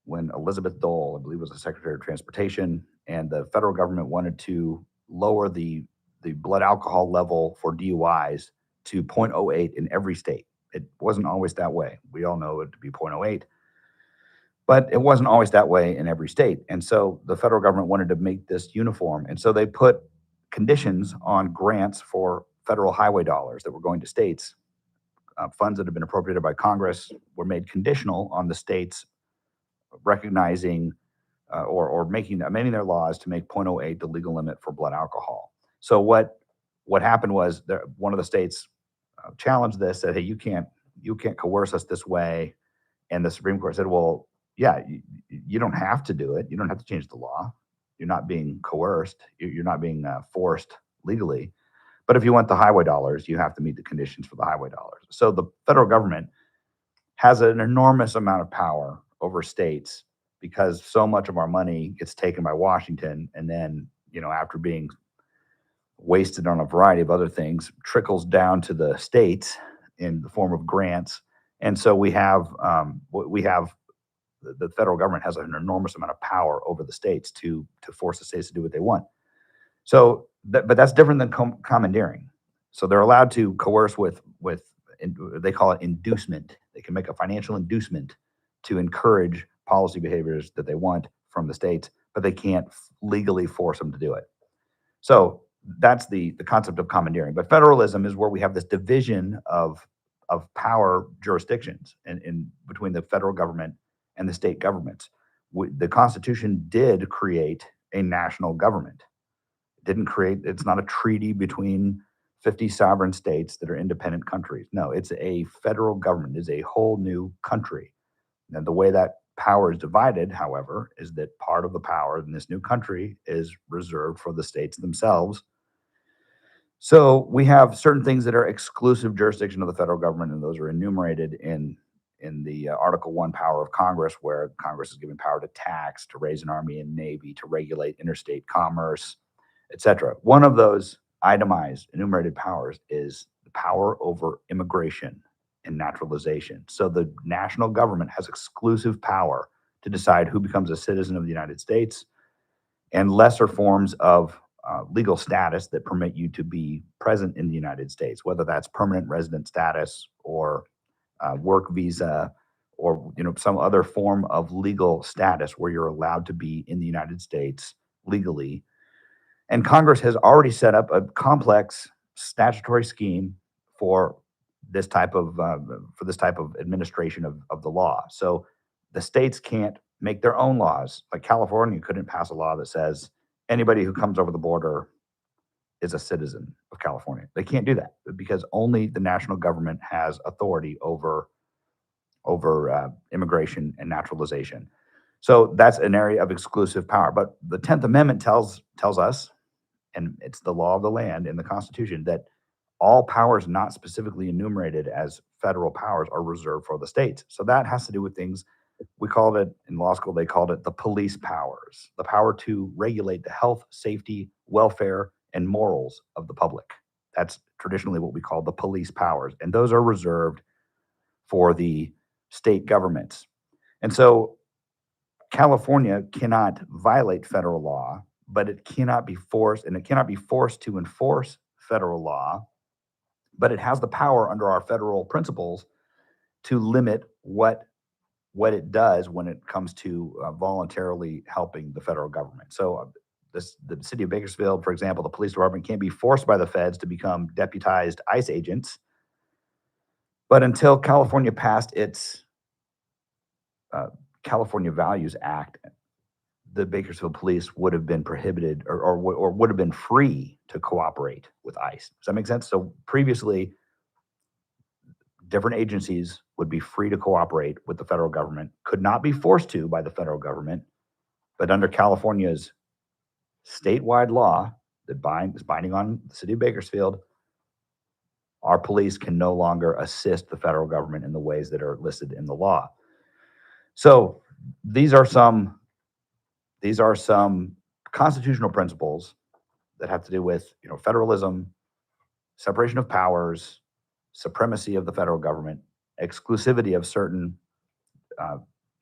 when Elizabeth Dole, I believe, was the Secretary of Transportation, and the federal government wanted to lower the blood alcohol level for DUIs to 0.08 in every state. It wasn't always that way. We all know it to be 0.08, but it wasn't always that way in every state. And so the federal government wanted to make this uniform. And so they put conditions on grants for federal highway dollars that were going to states. Funds that have been appropriated by Congress were made conditional on the states recognizing or amending their laws to make 0.08 the legal limit for blood alcohol. So what happened was one of the states challenged this, said, hey, you can't coerce us this way. And the Supreme Court said, well, yeah, you don't have to do it. You don't have to change the law. You're not being coerced. You're not being forced legally. But if you want the highway dollars, you have to meet the conditions for the highway dollars. So the federal government has an enormous amount of power over states because so much of our money gets taken by Washington and then, after being wasted on a variety of other things, trickles down to the states in the form of grants. And so we have the federal government has an enormous amount of power over the states to force the states to do what they want. So, but that's different than commandeering. So they're allowed to coerce with they call it inducement. They can make a financial inducement to encourage policy behaviors that they want from the states, but they can't legally force them to do it. So that's the concept of commandeering. But federalism is where we have this division of power jurisdictions in between the federal government and the state governments. The Constitution did create a national government. It didn't create, it's not a treaty between 50 sovereign states that are independent countries. No, it's a federal government. It's a whole new country. And the way that power is divided, however, is that part of the power in this new country is reserved for the states themselves. So we have certain things that are exclusive jurisdiction of the federal government, and those are enumerated in the Article 1 power of Congress, where Congress is given power to tax, to raise an army and navy, to regulate interstate commerce, etc. One of those itemized enumerated powers is the power over immigration and naturalization. So the national government has exclusive power to decide who becomes a citizen of the United States, and lesser forms of legal status that permit you to be present in the United States, whether that's permanent resident status or work visa, or some other form of legal status where you're allowed to be in the United States legally. And Congress has already set up a complex statutory scheme for this type of administration of the law. So the states can't make their own laws. Like California couldn't pass a law that says anybody who comes over the border is a citizen of California. They can't do that because only the national government has authority over immigration and naturalization. So that's an area of exclusive power. But the 10th Amendment tells us, and it's the law of the land in the Constitution, that all powers not specifically enumerated as federal powers are reserved for the states. So that has to do with things, we called it, in law school, they called it the police powers, the power to regulate the health, safety, welfare, and morals of the public. That's traditionally what we call the police powers. And those are reserved for the state governments. And so California cannot violate federal law, but it cannot be forced, and it cannot be forced to enforce federal law, but it has the power under our federal principles to limit what it does when it comes to voluntarily helping the federal government. So the city of Bakersfield, for example, the police department can't be forced by the feds to become deputized ICE agents. But until California passed its California Values Act, the Bakersfield police would have been prohibited or would have been free to cooperate with ICE. Does that make sense? So previously, different agencies would be free to cooperate with the federal government, could not be forced to by the federal government, but under California's statewide law that is binding on the city of Bakersfield, our police can no longer assist the federal government in the ways that are listed in the law. So these are some constitutional principles that have to do with federalism, separation of powers, supremacy of the federal government, exclusivity of certain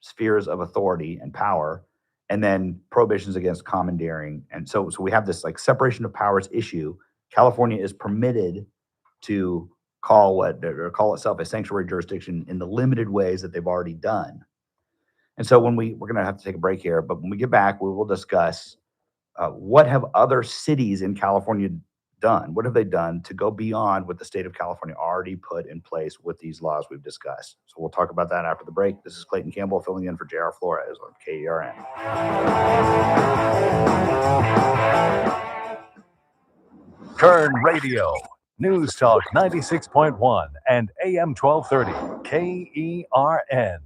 spheres of authority and power, and then prohibitions against commandeering. And so we have this like separation of powers issue. California is permitted to call itself a sanctuary jurisdiction in the limited ways that they've already done. And so we're going to have to take a break here, but when we get back, we will discuss what have other cities in California done? What have they done to go beyond what the state of California already put in place with these laws we've discussed? So we'll talk about that after the break. This is Clayton Campbell filling in for J.R. Flores on KERN. Kern Radio, News Talk 96.1 and AM 1230, KERN.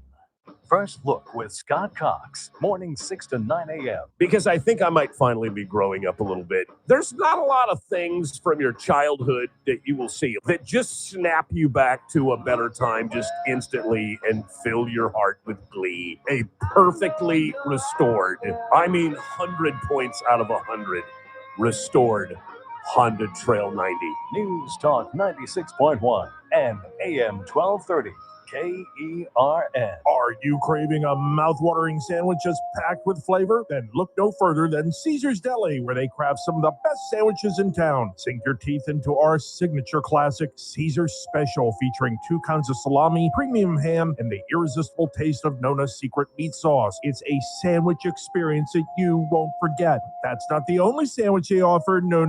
First Look with Scott Cox, mornings 6 to 9 a.m. Because I think I might finally be growing up a little bit. There's not a lot of things from your childhood that you will see that just snap you back to a better time just instantly and fill your heart with glee. A perfectly restored, 100 points out of 100, restored Honda Trail 90. News Talk 96.1 and AM 1230, KERN. Are you craving a mouth-watering sandwich just packed with flavor? Then look no further than Caesar's Deli, where they craft some of the best sandwiches in town. Sink your teeth into our signature classic, Caesar's Special, featuring 2 kinds of salami, premium ham, and the irresistible taste of Nona's secret meat sauce. It's a sandwich experience that you won't forget. That's not the only sandwich they offer. No.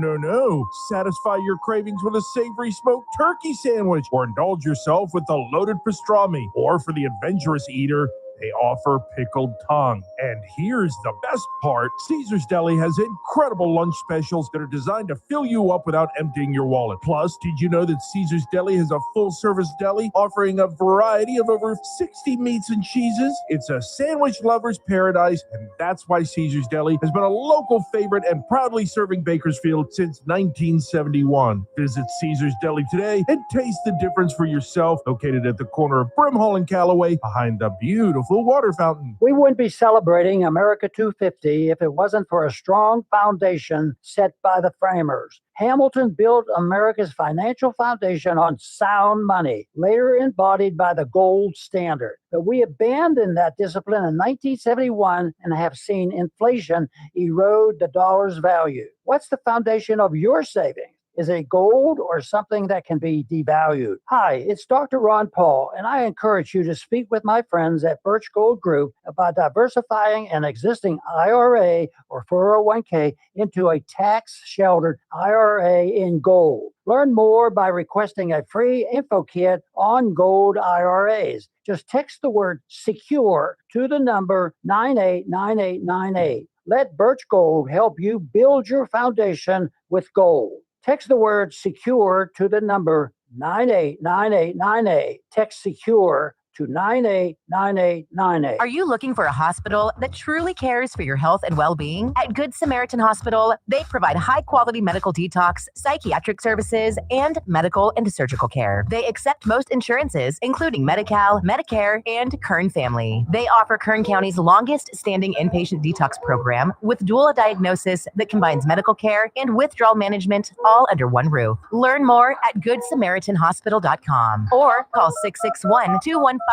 Satisfy your cravings with a savory smoked turkey sandwich, or indulge yourself with the loaded pastrami. Or for the adventurous eater, they offer pickled tongue. And here's the best part. Caesar's Deli has incredible lunch specials that are designed to fill you up without emptying your wallet. Plus, did you know that Caesar's Deli has a full-service deli offering a variety of over 60 meats and cheeses? It's a sandwich lover's paradise, and that's why Caesar's Deli has been a local favorite and proudly serving Bakersfield since 1971. Visit Caesar's Deli today and taste the difference for yourself. Located at the corner of Brimhall and Callaway, behind the beautiful water fountain. We wouldn't be celebrating America 250 if it wasn't for a strong foundation set by the framers. Hamilton built America's financial foundation on sound money, later embodied by the gold standard. But we abandoned that discipline in 1971 and have seen inflation erode the dollar's value. What's the foundation of your savings? Is it gold or something that can be devalued? Hi, it's Dr. Ron Paul, and I encourage you to speak with my friends at Birch Gold Group about diversifying an existing IRA or 401k into a tax-sheltered IRA in gold. Learn more by requesting a free info kit on gold IRAs. Just text the word SECURE to the number 989898. Let Birch Gold help you build your foundation with gold. Text the word SECURE to the number 989898. Text SECURE to 989898. Are you looking for a hospital that truly cares for your health and well-being? At Good Samaritan Hospital, they provide high-quality medical detox, psychiatric services, and medical and surgical care. They accept most insurances, including Medi-Cal, Medicare, and Kern Family. They offer Kern County's longest-standing inpatient detox program with dual diagnosis that combines medical care and withdrawal management all under one roof. Learn more at GoodSamaritanHospital.com or call 661-215-7500.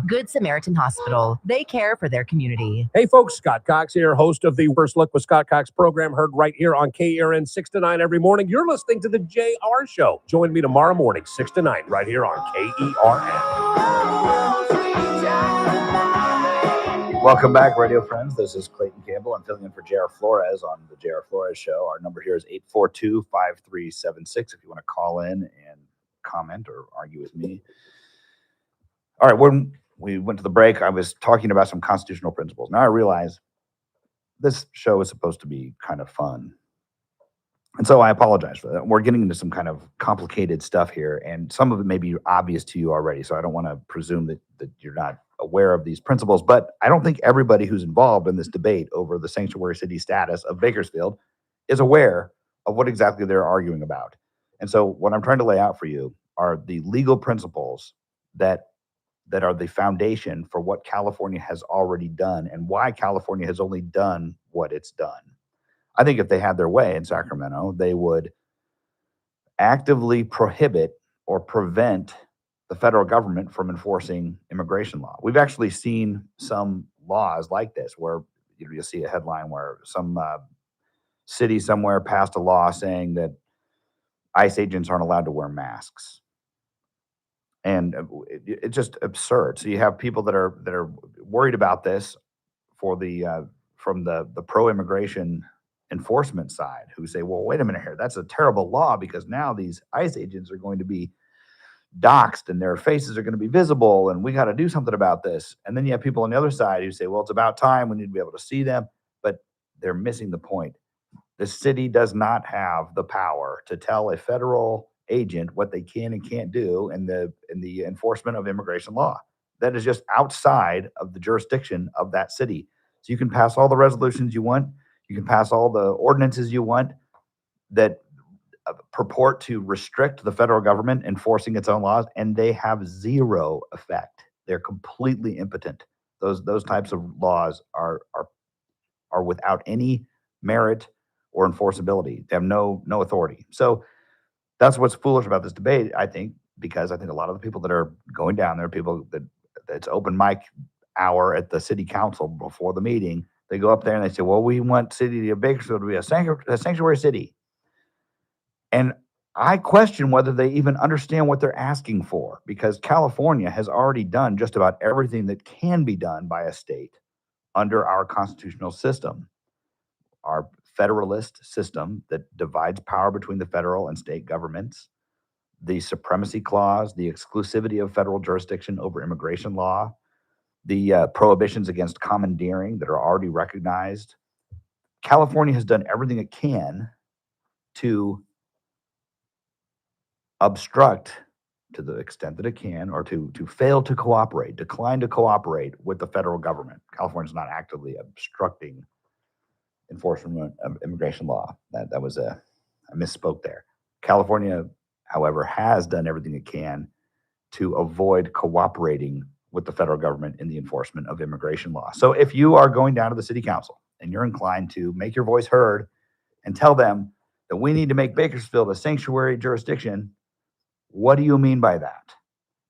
Good Samaritan Hospital. They care for their community. Hey folks, Scott Cox here, host of the First Look with Scott Cox program, heard right here on KERN 6 to 9 every morning. You're listening to the JR Show. Join me tomorrow morning, 6 to 9, right here on KERN. Welcome back, radio friends. This is Clayton Campbell. I'm filling in for J.R. Flores on the J.R. Flores Show. Our number here is 842-5376 if you want to call in and comment or argue with me. All right, when we went to the break, I was talking about some constitutional principles. Now I realize this show is supposed to be kind of fun. And so I apologize for that. We're getting into some kind of complicated stuff here, and some of it may be obvious to you already, so I don't want to presume that you're not aware of these principles. But I don't think everybody who's involved in this debate over the sanctuary city status of Bakersfield is aware of what exactly they're arguing about. And so what I'm trying to lay out for you are the legal principles that are the foundation for what California has already done and why California has only done what it's done. I think if they had their way in Sacramento, they would actively prohibit or prevent the federal government from enforcing immigration law. We've actually seen some laws like this where you'll see a headline where some city somewhere passed a law saying that ICE agents aren't allowed to wear masks. And it's just absurd. So you have people that are worried about this for the from the pro-immigration enforcement side who say, well, wait a minute here, that's a terrible law because now these ICE agents are going to be doxxed and their faces are going to be visible and we got to do something about this. And then you have people on the other side who say, well, it's about time, we need to be able to see them, but they're missing the point. The city does not have the power to tell a federal agent what they can and can't do in the enforcement of immigration law. That is just outside of the jurisdiction of that city. So you can pass all the resolutions you want, you can pass all the ordinances you want that purport to restrict the federal government enforcing its own laws, and they have zero effect. They're completely impotent. Those types of laws are without any merit or enforceability. They have no authority. So that's what's foolish about this debate. I think because I think a lot of the people that are going down there, people that it's open mic hour at the city council before the meeting, they go up there and they say, well, we want city of Bakersfield to be a sanctuary city. And I question whether they even understand what they're asking for, because California has already done just about everything that can be done by a state under our constitutional system, our federalist system that divides power between the federal and state governments, the supremacy clause, the exclusivity of federal jurisdiction over immigration law, the prohibitions against commandeering that are already recognized. California has done everything it can to obstruct, to the extent that it can, or to fail to cooperate, decline to cooperate with the federal government. California's not actively obstructing enforcement of immigration law. That was I misspoke there. California, however, has done everything it can to avoid cooperating with the federal government in the enforcement of immigration law. So if you are going down to the city council and you're inclined to make your voice heard and tell them that we need to make Bakersfield a sanctuary jurisdiction, what do you mean by that?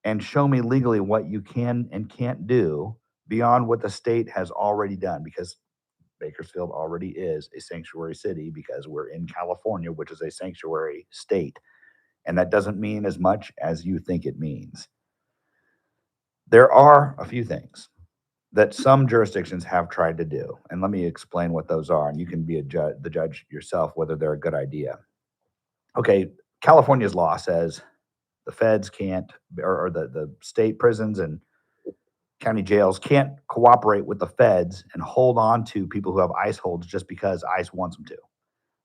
And show me legally what you can and can't do beyond what the state has already done, because Bakersfield already is a sanctuary city because we're in California, which is a sanctuary state. And that doesn't mean as much as you think it means. There are a few things that some jurisdictions have tried to do. And let me explain what those are. And you can be the judge yourself whether they're a good idea. Okay, California's law says the feds can't, or the state prisons and county jails can't cooperate with the feds and hold on to people who have ICE holds just because ICE wants them to.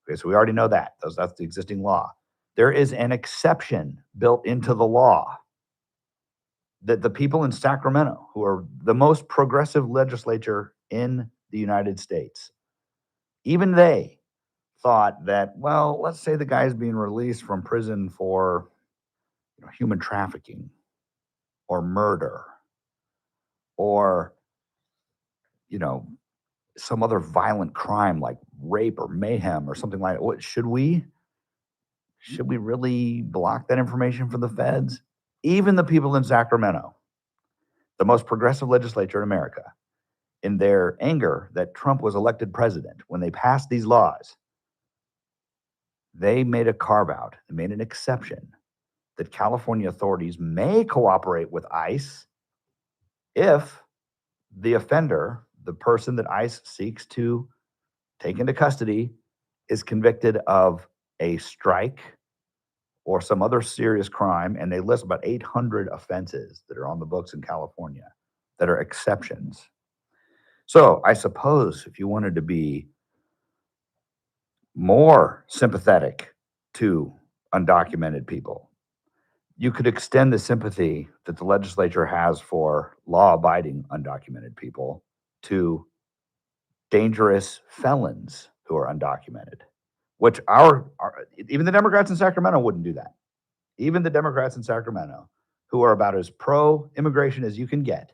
Okay, so we already know that. That's the existing law. There is an exception built into the law that the people in Sacramento, who are the most progressive legislature in the United States, even they thought that, well, let's say the guy's being released from prison for human trafficking or murder or, some other violent crime like rape or mayhem or something like that. What should we really block that information from the feds? Even the people in Sacramento, the most progressive legislature in America, in their anger that Trump was elected president, when they passed these laws, they made a carve out, they made an exception that California authorities may cooperate with ICE if the offender, the person that ICE seeks to take into custody, is convicted of a strike or some other serious crime. And they list about 800 offenses that are on the books in California that are exceptions. So I suppose if you wanted to be more sympathetic to undocumented people, you could extend the sympathy that the legislature has for law-abiding undocumented people to dangerous felons who are undocumented, which even the Democrats in Sacramento wouldn't do that. Even the Democrats in Sacramento, who are about as pro-immigration as you can get,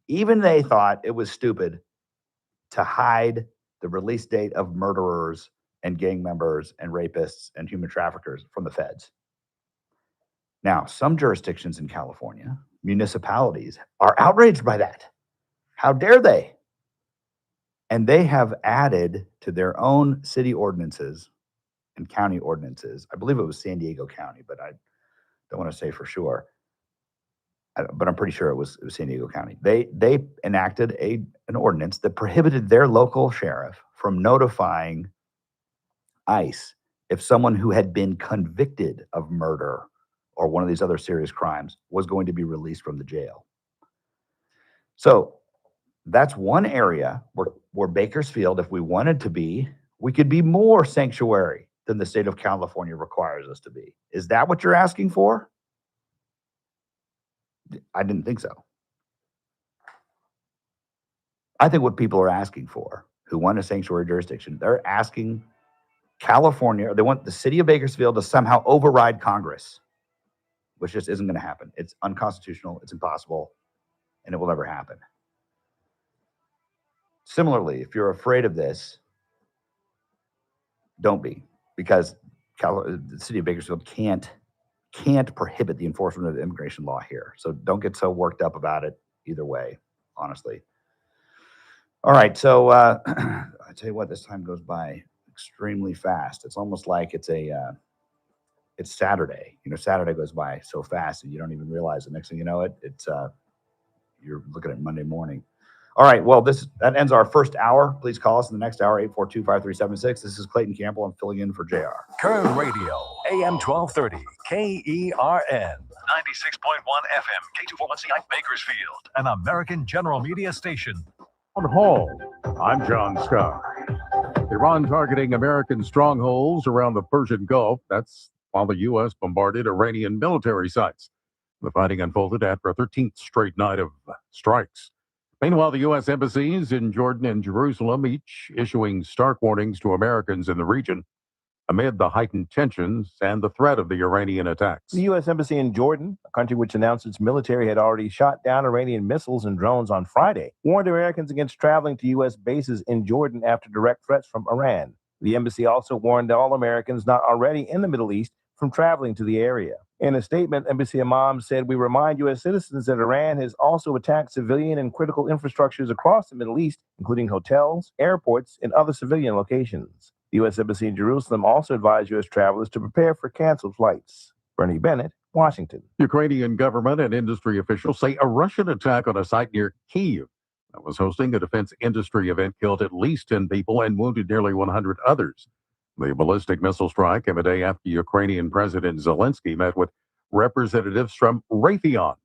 even they thought it was stupid to hide the release date of murderers and gang members and rapists and human traffickers from the feds. Now, some jurisdictions in California, municipalities, are outraged by that. How dare they? And they have added to their own city ordinances and county ordinances. I believe it was San Diego County, but I don't want to say for sure. But I'm pretty sure it was San Diego County. They enacted an ordinance that prohibited their local sheriff from notifying ICE if someone who had been convicted of murder or one of these other serious crimes was going to be released from the jail. So that's one area where Bakersfield, if we wanted to be, we could be more sanctuary than the state of California requires us to be. Is that what you're asking for? I didn't think so. I think what people are asking for, who want a sanctuary jurisdiction, they're asking California, or they want the city of Bakersfield to somehow override Congress, which just isn't going to happen. It's unconstitutional, it's impossible, and it will never happen. Similarly, if you're afraid of this, don't be, because the city of Bakersfield can't can't prohibit the enforcement of the immigration law here. So don't get so worked up about it either way, honestly. All right, so I tell you what, this time goes by extremely fast. It's almost like it's Saturday. Saturday goes by so fast and you don't even realize the next thing you know it's you're looking at Monday morning. All right, well, that ends our first hour. Please call us in the next hour, 842-5376. This is Clayton Campbell. I'm filling in for JR. Kern Radio, AM 1230, KERN, 96.1 FM, K241CI, Bakersfield, an American General Media station. On Hall, I'm John Scott. Iran targeting American strongholds around the Persian Gulf. That's while the U.S. bombarded Iranian military sites. The fighting unfolded after a 13th straight night of strikes. Meanwhile, the U.S. embassies in Jordan and Jerusalem, each issuing stark warnings to Americans in the region amid the heightened tensions and the threat of the Iranian attacks. The U.S. Embassy in Jordan, a country which announced its military had already shot down Iranian missiles and drones on Friday, warned Americans against traveling to U.S. bases in Jordan after direct threats from Iran. The embassy also warned all Americans not already in the Middle East from traveling to the area. In a statement, Embassy Imam said, "We remind U.S. citizens that Iran has also attacked civilian and critical infrastructures across the Middle East, including hotels, airports, and other civilian locations." The U.S. Embassy in Jerusalem also advised U.S. travelers to prepare for canceled flights. Bernie Bennett, Washington. Ukrainian government and industry officials say a Russian attack on a site near Kyiv that was hosting a defense industry event killed at least 10 people and wounded nearly 100 others. The ballistic missile strike came a day after Ukrainian President Zelensky met with representatives from Raytheon,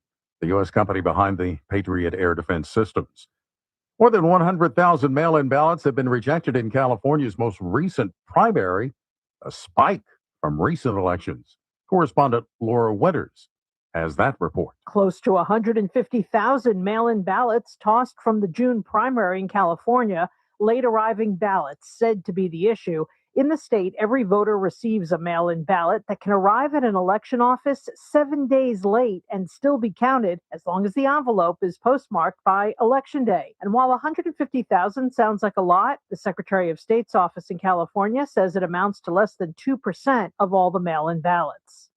the U.S. company behind the Patriot air defense systems. More than 100,000 mail-in ballots have been rejected in California's most recent primary, a spike from recent elections. Correspondent Laura Winters has that report. Close to 150,000 mail-in ballots tossed from the June primary in California. Late arriving ballots said to be the issue. In the state, every voter receives a mail-in ballot that can arrive at an election office 7 days late and still be counted as long as the envelope is postmarked by Election Day. And while 150,000 sounds like a lot, the Secretary of State's office in California says it amounts to less than 2% of all the mail-in ballots.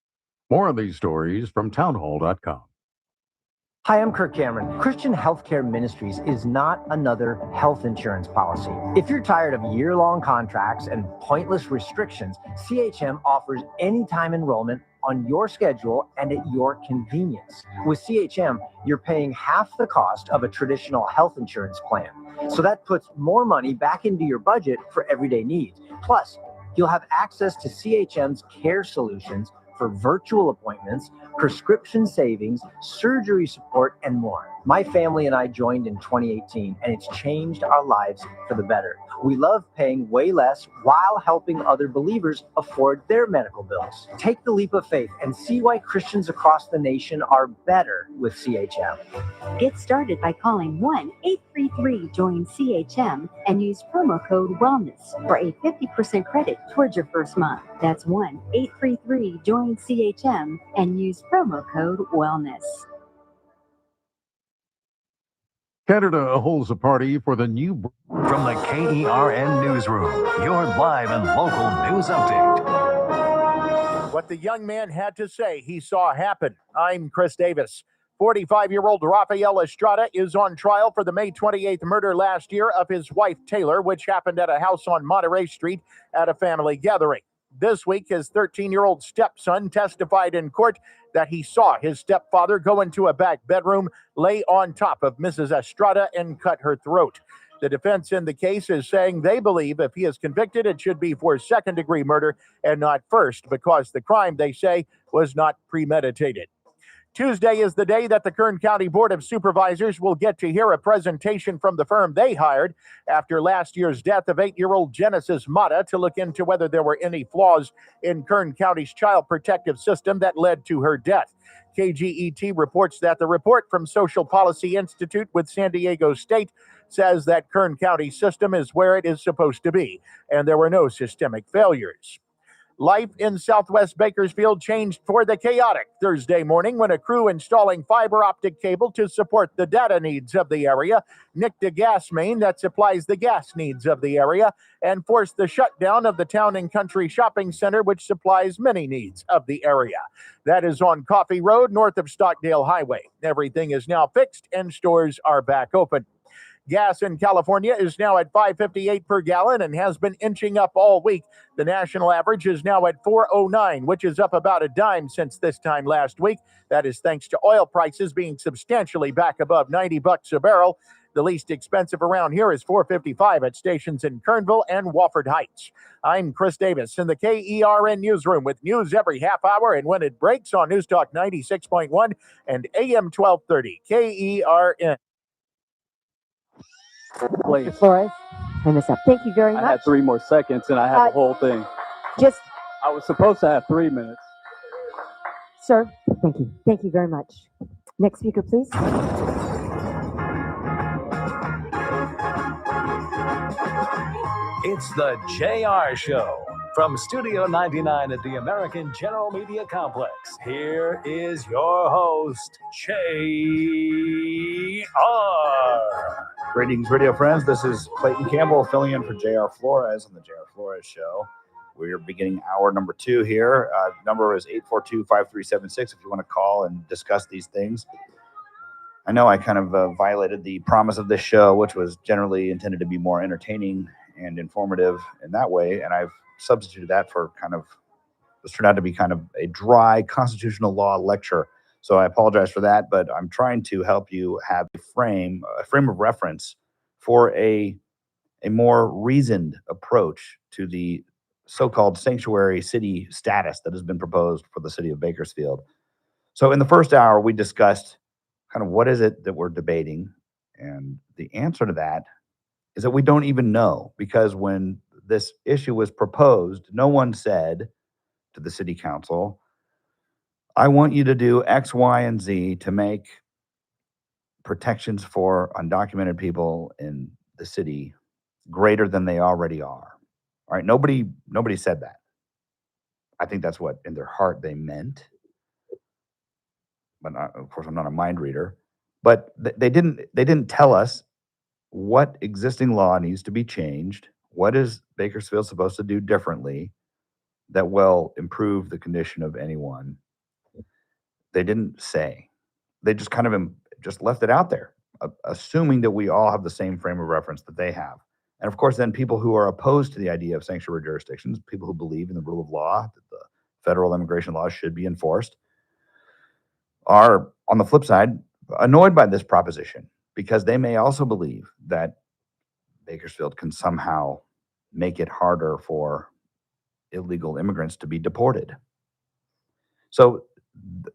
More of these stories from townhall.com. Hi, I'm Kirk Cameron. Christian Healthcare Ministries is not another health insurance policy. If you're tired of year-long contracts and pointless restrictions, CHM offers anytime enrollment on your schedule and at your convenience. With CHM, you're paying half the cost of a traditional health insurance plan. So that puts more money back into your budget for everyday needs. Plus, you'll have access to CHM's care solutions for virtual appointments, prescription savings, surgery support, and more. My family and I joined in 2018, and it's changed our lives for the better. We love paying way less while helping other believers afford their medical bills. Take the leap of faith and see why Christians across the nation are better with CHM. Get started by calling 1-833-JOIN-CHM and use promo code WELLNESS for a 50% credit towards your first month. That's 1-833-JOIN-CHM and use promo code WELLNESS. Canada holds a party for the new... From the KERN Newsroom, your live and local news update. What the young man had to say he saw happen. I'm Chris Davis. 45-year-old Rafael Estrada is on trial for the May 28th murder last year of his wife, Taylor, which happened at a house on Monterey Street at a family gathering. This week, his 13-year-old stepson testified in court that he saw his stepfather go into a back bedroom, lay on top of Mrs. Estrada, and cut her throat. The defense in the case is saying they believe if he is convicted, it should be for second-degree murder and not first, because the crime, they say, was not premeditated. Tuesday is the day that the Kern County Board of Supervisors will get to hear a presentation from the firm they hired after last year's death of 8-year-old Genesis Mata to look into whether there were any flaws in Kern County's child protective system that led to her death. KGET reports that the report from Social Policy Institute with San Diego State says that Kern County's system is where it is supposed to be, and there were no systemic failures. Life in Southwest Bakersfield changed for the chaotic Thursday morning when a crew installing fiber optic cable to support the data needs of the area nicked a gas main that supplies the gas needs of the area and forced the shutdown of the Town and Country Shopping Center, which supplies many needs of the area. That is on Coffee Road, north of Stockdale Highway. Everything is now fixed and stores are back open. Gas in California is now at $5.58 per gallon and has been inching up all week. The national average is now at $4.09, which is up about a dime since this time last week. That is thanks to oil prices being substantially back above $90 a barrel. The least expensive around here is $4.55 at stations in Kernville and Wofford Heights. I'm Chris Davis in the KERN newsroom with news every half hour and when it breaks on News Talk 96.1 and AM 1230 KERN. Please. Mr. Flores, turn this up. Thank you very much. I had 3 more seconds and I had the whole thing. I was supposed to have 3 minutes. Sir, thank you. Thank you very much. Next speaker, please. It's the JR Show from Studio 99 at the American General Media Complex. Here is your host, JR. Greetings, radio friends. This is Clayton Campbell filling in for JR Flores on the JR Flores Show. We're beginning hour number 2 here. Number is 842-5376 if you want to call and discuss these things. I know I kind of violated the promise of this show, which was generally intended to be more entertaining and informative in that way, and I've substituted that for this turned out to be kind of a dry constitutional law lecture. So I apologize for that, but I'm trying to help you have a frame of reference for a more reasoned approach to the so-called sanctuary city status that has been proposed for the city of Bakersfield. So in the first hour, we discussed kind of what is it that we're debating, and the answer to that is that we don't even know, because when this issue was proposed, no one said to the city council, I want you to do X, Y, and Z to make protections for undocumented people in the city greater than they already are. All right, nobody said that. I think that's what in their heart they meant. But of course, I'm not a mind reader. But they didn't tell us what existing law needs to be changed. What is Bakersfield supposed to do differently that will improve the condition of anyone? They didn't say. They just kind of just left it out there, assuming that we all have the same frame of reference that they have. And of course, then people who are opposed to the idea of sanctuary jurisdictions, people who believe in the rule of law, that the federal immigration laws should be enforced, are, on the flip side, annoyed by this proposition, because they may also believe that Bakersfield can somehow make it harder for illegal immigrants to be deported. So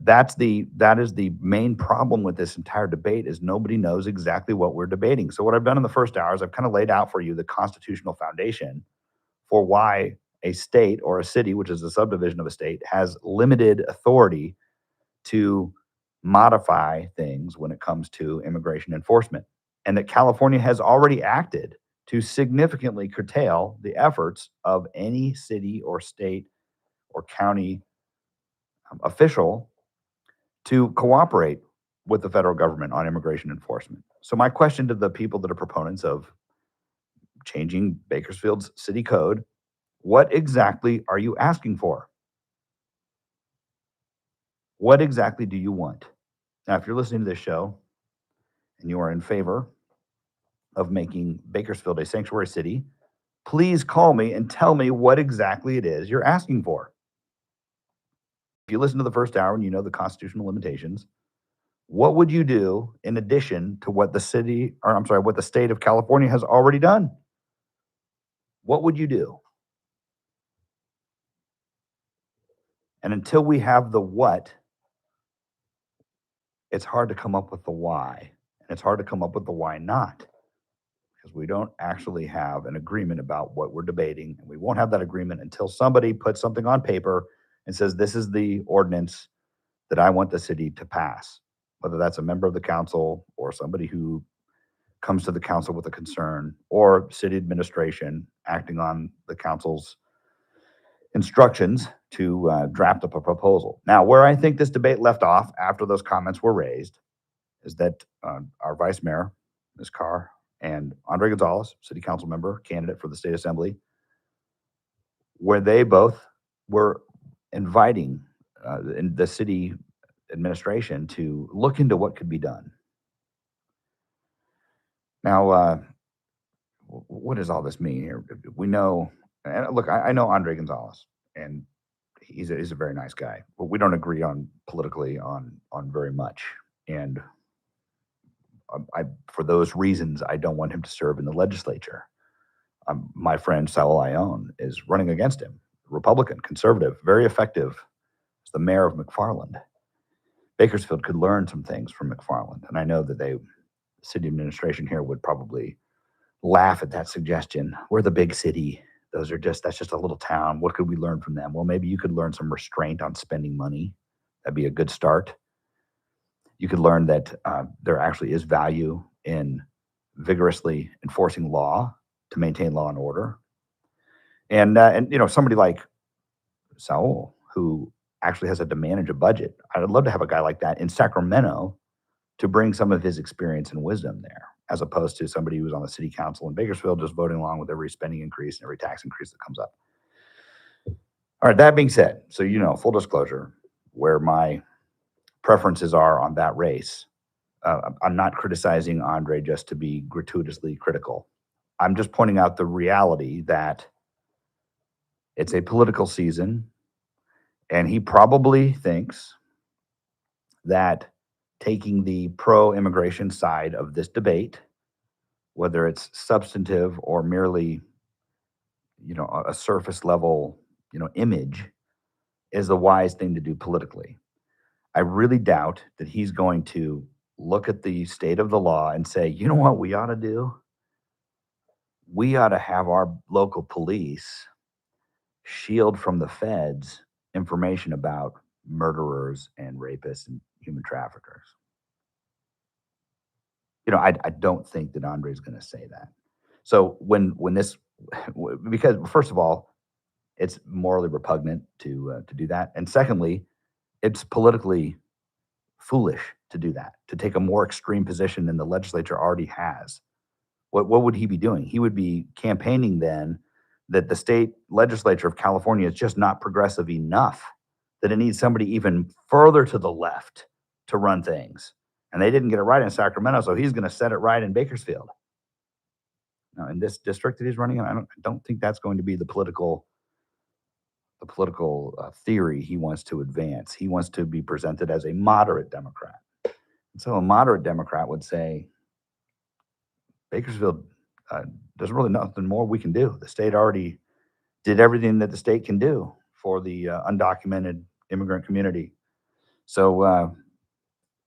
that is the main problem with this entire debate, is nobody knows exactly what we're debating. So what I've done in the first hour is I've kind of laid out for you the constitutional foundation for why a state or a city, which is a subdivision of a state, has limited authority to modify things when it comes to immigration enforcement, and that California has already acted to significantly curtail the efforts of any city or state or county official to cooperate with the federal government on immigration enforcement. So my question to the people that are proponents of changing Bakersfield's city code, what exactly are you asking for? What exactly do you want? Now, if you're listening to this show and you are in favor of making Bakersfield a sanctuary city, please call me and tell me what exactly it is you're asking for. If you listen to the first hour and you know the constitutional limitations, what would you do in addition to what the state of California has already done? What would you do? And until we have the what, it's hard to come up with the why. And it's hard to come up with the why not, because we don't actually have an agreement about what we're debating. And we won't have that agreement until somebody puts something on paper and says, this is the ordinance that I want the city to pass, whether that's a member of the council or somebody who comes to the council with a concern, or city administration acting on the council's instructions to draft up a proposal. Now, where I think this debate left off after those comments were raised is that our Vice Mayor, Ms. Carr, and Andre Gonzalez, City Council member, candidate for the State Assembly, where they both were inviting the city administration to look into what could be done. Now, what does all this mean here? We know, and look, I know Andre Gonzalez, and he's a very nice guy, but we don't agree on politically on very much. And for those reasons, I don't want him to serve in the legislature. My friend Saul Ione is running against him, Republican, conservative, very effective as the mayor of McFarland. Bakersfield could learn some things from McFarland, and I know that the city administration here would probably laugh at that suggestion. We're the big city. That's just a little town. What could we learn from them? Well, maybe you could learn some restraint on spending money. That'd be a good start. You could learn that there actually is value in vigorously enforcing law to maintain law and order. And somebody like Saul, who actually has to manage a budget, I'd love to have a guy like that in Sacramento to bring some of his experience and wisdom there, as opposed to somebody who's on the city council in Bakersfield just voting along with every spending increase and every tax increase that comes up. All right, that being said, so full disclosure, where my preferences are on that race, I'm not criticizing Andre just to be gratuitously critical. I'm just pointing out the reality that it's a political season, and he probably thinks that taking the pro-immigration side of this debate, whether it's substantive or merely, a surface level, image, is the wise thing to do politically. I really doubt that he's going to look at the state of the law and say, you know what we ought to do? We ought to have our local police shield from the feds information about murderers and rapists and human traffickers. I don't think that Andre's going to say that. So when this, because first of all, it's morally repugnant to do that, and secondly, it's politically foolish to do that, to take a more extreme position than the legislature already has. What would he be doing? He would be campaigning then that the state legislature of California is just not progressive enough, that it needs somebody even further to the left to run things. And they didn't get it right in Sacramento, so he's going to set it right in Bakersfield. Now, in this district that he's running in, I don't think that's going to be the political theory he wants to advance. He wants to be presented as a moderate Democrat. And so a moderate Democrat would say, Bakersfield, there's really nothing more we can do. The state already did everything that the state can do for the undocumented immigrant community. So,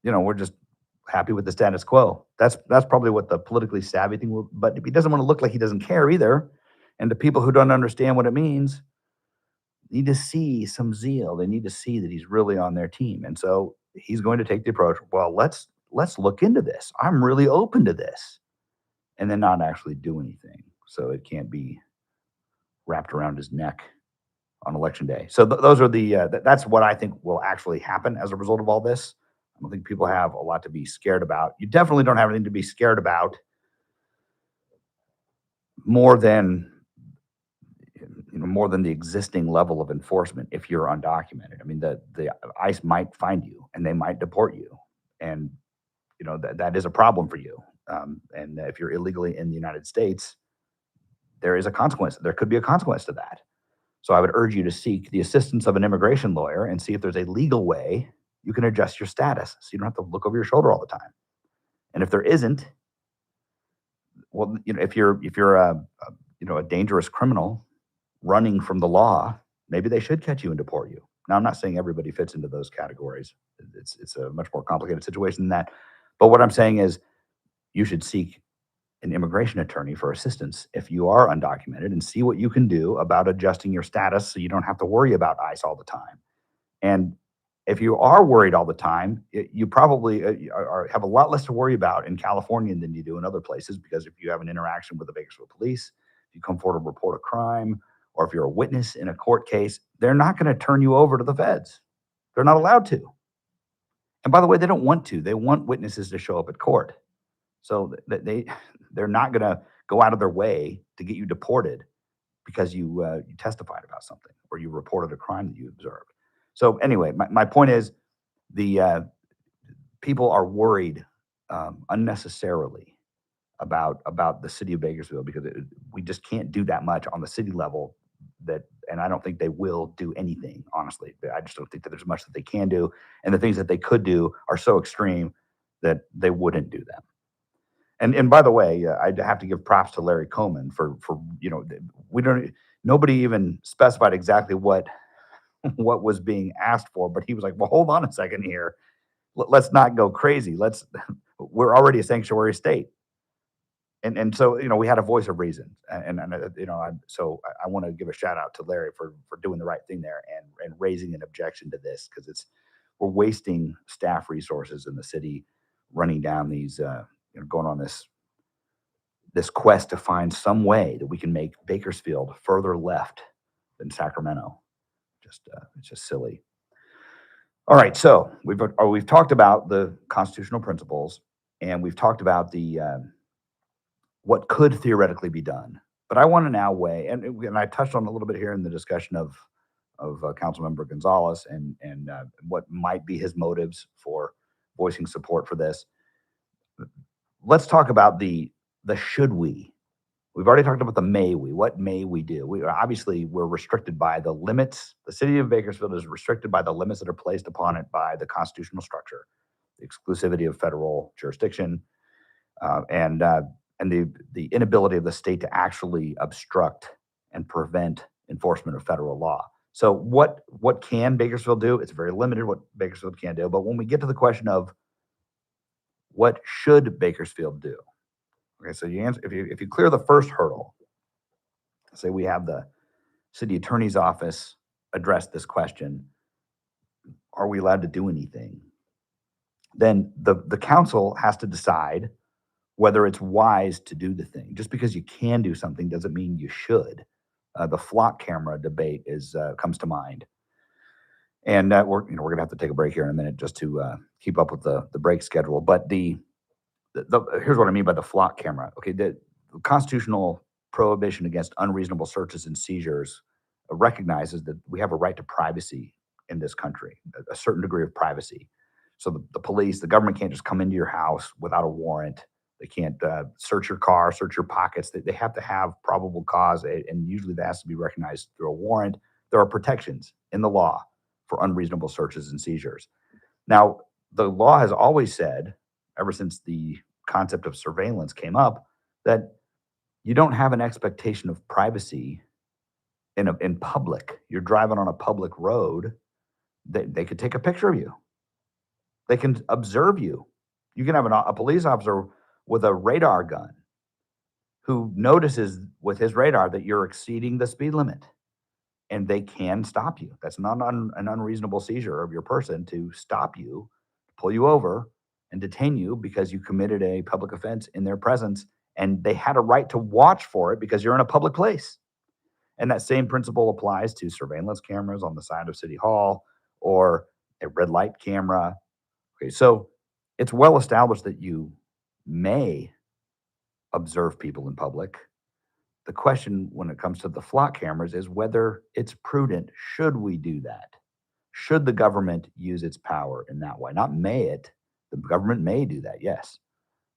we're just happy with the status quo. That's probably what the politically savvy thing will, but he doesn't want to look like he doesn't care either. And the people who don't understand what it means need to see some zeal. They need to see that he's really on their team. And so he's going to take the approach, well, let's look into this. I'm really open to this. And then not actually do anything. So it can't be wrapped around his neck on election day. So those are that's what I think will actually happen as a result of all this. I don't think people have a lot to be scared about. You definitely don't have anything to be scared about more than the existing level of enforcement if you're undocumented. I mean, the ICE might find you and they might deport you. And, that is a problem for you. And if you're illegally in the United States, there is a consequence. There could be a consequence to that. So I would urge you to seek the assistance of an immigration lawyer and see if there's a legal way you can adjust your status so you don't have to look over your shoulder all the time. And if there isn't, well, if you're a dangerous criminal running from the law, maybe they should catch you and deport you. Now, I'm not saying everybody fits into those categories. It's a much more complicated situation than that. But what I'm saying is you should seek an immigration attorney for assistance if you are undocumented and see what you can do about adjusting your status so you don't have to worry about ICE all the time. And if you are worried all the time, you probably have a lot less to worry about in California than you do in other places, because if you have an interaction with the Bakersfield police, if you come forward to report a crime, or if you're a witness in a court case, they're not going to turn you over to the feds. They're not allowed to. And by the way, they don't want to. They want witnesses to show up at court. So they're not going to go out of their way to get you deported because you testified about something or you reported a crime that you observed. So anyway, my point is the people are worried unnecessarily about the city of Bakersfield because we just can't do that much on the city level and I don't think they will do anything, honestly. I just don't think that there's much that they can do. And the things that they could do are so extreme that they wouldn't do them. And by the way, I'd have to give props to Larry Coleman for nobody even specified exactly what was being asked for, but he was like, well, hold on a second here. Let's not go crazy. We're already a sanctuary state. And so, we had a voice of reason. So I want to give a shout out to Larry for doing the right thing there and raising an objection to this because we're wasting staff resources in the city running down these, going on this quest to find some way that we can make Bakersfield further left than Sacramento. It's just silly. All right, so we've talked about the constitutional principles, and we've talked about the what could theoretically be done. But I want to now weigh, and I touched on a little bit here in the discussion of Councilmember Gonzalez and what might be his motives for voicing support for this. Let's talk about the should we. We've already talked about the may we. What may we do? We're restricted by the limits. The city of Bakersfield is restricted by the limits that are placed upon it by the constitutional structure, the exclusivity of federal jurisdiction, and the inability of the state to actually obstruct and prevent enforcement of federal law. So what can Bakersfield do? It's very limited what Bakersfield can do. But when we get to the question of what should Bakersfield do? Okay, so you answer if you clear the first hurdle, say we have the city attorney's office address this question, are we allowed to do anything? Then the council has to decide whether it's wise to do the thing. Just because you can do something doesn't mean you should. The flock camera debate comes to mind, and we're gonna have to take a break here in a minute just to keep up with the break schedule. But here's what I mean by the flock camera. Okay, the constitutional prohibition against unreasonable searches and seizures recognizes that we have a right to privacy in this country, a certain degree of privacy. So the police, the government can't just come into your house without a warrant. They can't search your car, search your pockets. They have to have probable cause, and usually that has to be recognized through a warrant. There are protections in the law for unreasonable searches and seizures. Now, the law has always said, ever since the concept of surveillance came up, that you don't have an expectation of privacy in public. You're driving on a public road, they could take a picture of you. They can observe you. You can have a police officer with a radar gun who notices with his radar that you're exceeding the speed limit, and they can stop you. That's not an unreasonable seizure of your person to stop you, pull you over, and detain you because you committed a public offense in their presence, and they had a right to watch for it because you're in a public place. And that same principle applies to surveillance cameras on the side of City Hall or a red light camera. Okay, so it's well established that you may observe people in public. The question when it comes to the flock cameras is whether it's prudent. Should we do that? Should the government use its power in that way? Not may it. The government may do that, yes.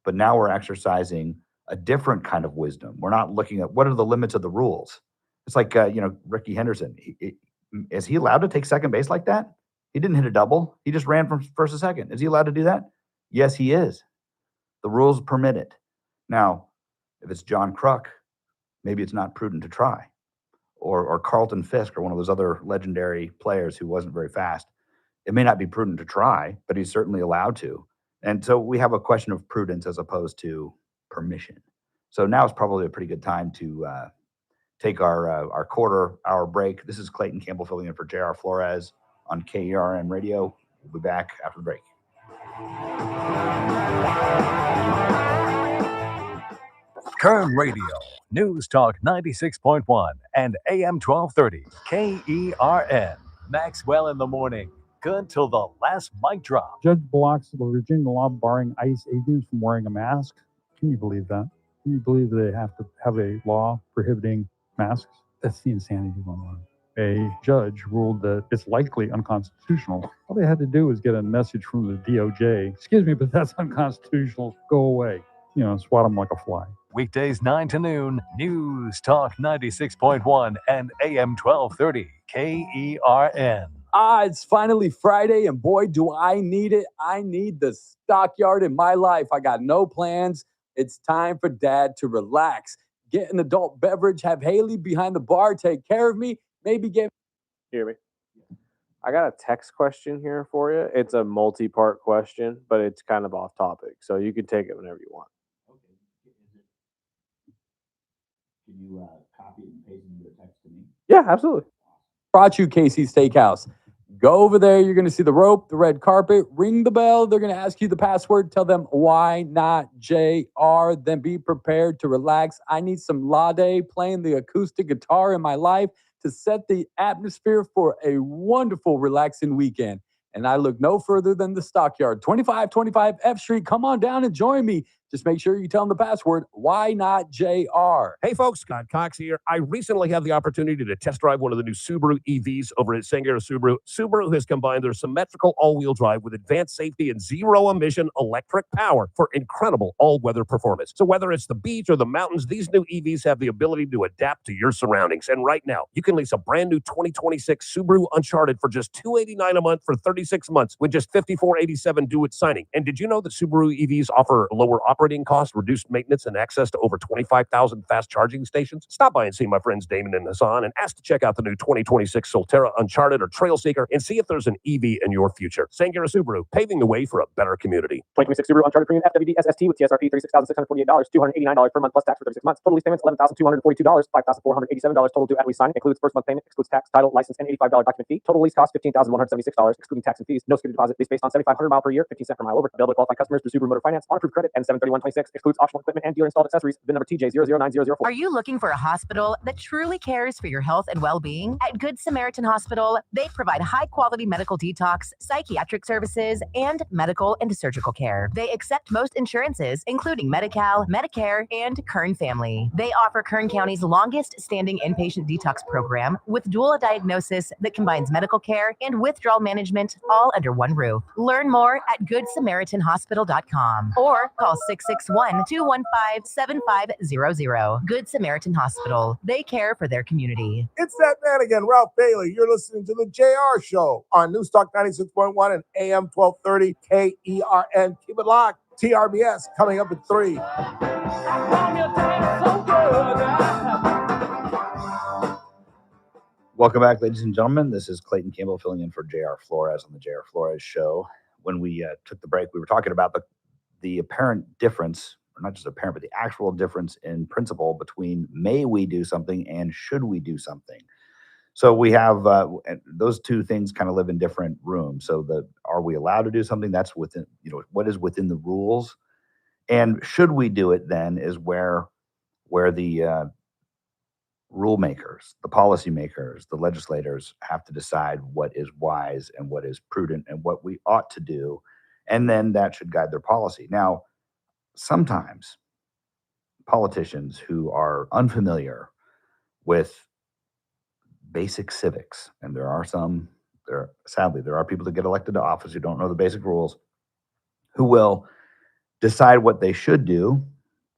But now we're exercising a different kind of wisdom. We're not looking at what are the limits of the rules. It's like, Ricky Henderson. Is he allowed to take second base like that? He didn't hit a double. He just ran from first to second. Is he allowed to do that? Yes, he is. The rules permit it. Now, if it's John Kruk, maybe it's not prudent to try. Or Carlton Fisk, or one of those other legendary players who wasn't very fast. It may not be prudent to try, but he's certainly allowed to. And so we have a question of prudence as opposed to permission. So now is probably a pretty good time to take our quarter-hour break. This is Clayton Campbell filling in for J.R. Flores on KERN Radio. We'll be back after the break. Kern Radio, News Talk 96.1 and AM 1230. KERN. Maxwell in the morning. Good till the last mic drop. Judge blocks the Virginia law barring ICE agents from wearing a mask. Can you believe that? Can you believe they have to have a law prohibiting masks? That's the insanity going on. A judge ruled that it's likely unconstitutional. All they had to do was get a message from the DOJ. Excuse me, but that's unconstitutional. Go away. Swat them like a fly. Weekdays 9 to noon. News Talk 96.1 and AM 1230. KERN. It's finally Friday, and boy, do I need it. I need the stockyard in my life. I got no plans. It's time for Dad to relax. Get an adult beverage, have Haley behind the bar take care of me, maybe get... Hear me? I got a text question here for you. It's a multi-part question, but it's kind of off topic, so you can take it whenever you want. Can you copy and paste into the text to me? Yeah, absolutely. Brought you Casey's Steakhouse. Go over there. You're going to see the rope, the red carpet. Ring the bell. They're going to ask you the password. Tell them, why not JR? Then be prepared to relax. I need some Lade playing the acoustic guitar in my life to set the atmosphere for a wonderful, relaxing weekend. And I look no further than the Stockyard, 2525 F Street. Come on down and join me. Just make sure you tell them the password, why not JR? Hey folks, Scott Cox here. I recently had the opportunity to test drive one of the new Subaru EVs over at Sangera Subaru. Subaru has combined their symmetrical all-wheel drive with advanced safety and zero-emission electric power for incredible all-weather performance. So whether it's the beach or the mountains, these new EVs have the ability to adapt to your surroundings. And right now, you can lease a brand new 2026 Subaru Uncharted for just $289 a month for 36 months with just $54.87 due at signing. And did you know that Subaru EVs offer lower operating costs, reduced maintenance, and access to over 25,000 fast charging stations? Stop by and see my friends Damon and Hassan and ask to check out the new 2026 Solterra Uncharted or Trail Seeker and see if there's an EV in your future. Sangera Subaru, paving the way for a better community. 2026 Subaru Uncharted Premium FWD SST with TSRP $36,648, $289 per month plus tax for 36 months. Total lease payments $11,242, $5,487 total due at lease signing. Includes first month payment, excludes tax, title, license, and $85 document fee. Total lease cost $15,176, excluding tax and fees. No security deposit. Lease based on 7,500 mile per year, 15 cents per mile over. Available to qualified customers through Subaru Motor Finance on approved credit and 73126. Excludes optional equipment and dealer installed accessories. VIN number TJ009004. Are you looking for a hospital that truly cares for your health and well-being? At Good Samaritan Hospital, they provide high-quality medical detox, psychiatric services, and medical and surgical care. They accept most insurances, including Medi-Cal, Medicare, and Kern Family. They offer Kern County's longest-standing inpatient detox program with dual diagnosis that combines medical care and withdrawal management all under one roof. Learn more at GoodSamaritanHospital.com or call 661-215-7500. Good Samaritan Hospital. They care for their community. It's that man again, Ralph Bailey. You're listening to the JR Show on News Talk 96.1 and AM 1230 KERN. Keep it locked. TRBS coming up at 3. Welcome back, ladies and gentlemen. This is Clayton Campbell filling in for J.R. Flores on the J.R. Flores Show. When we took the break, we were talking about the apparent difference, or not just apparent, but the actual difference in principle between may we do something and should we do something. So we have those two things kind of live in different rooms. So are we allowed to do something? That's within, what is within the rules, and should we do it? Then is where the rule makers, the policy makers, the legislators have to decide what is wise and what is prudent and what we ought to do, and then that should guide their policy. Now, sometimes politicians who are unfamiliar with basic civics, and sadly there are people that get elected to office who don't know the basic rules, who will decide what they should do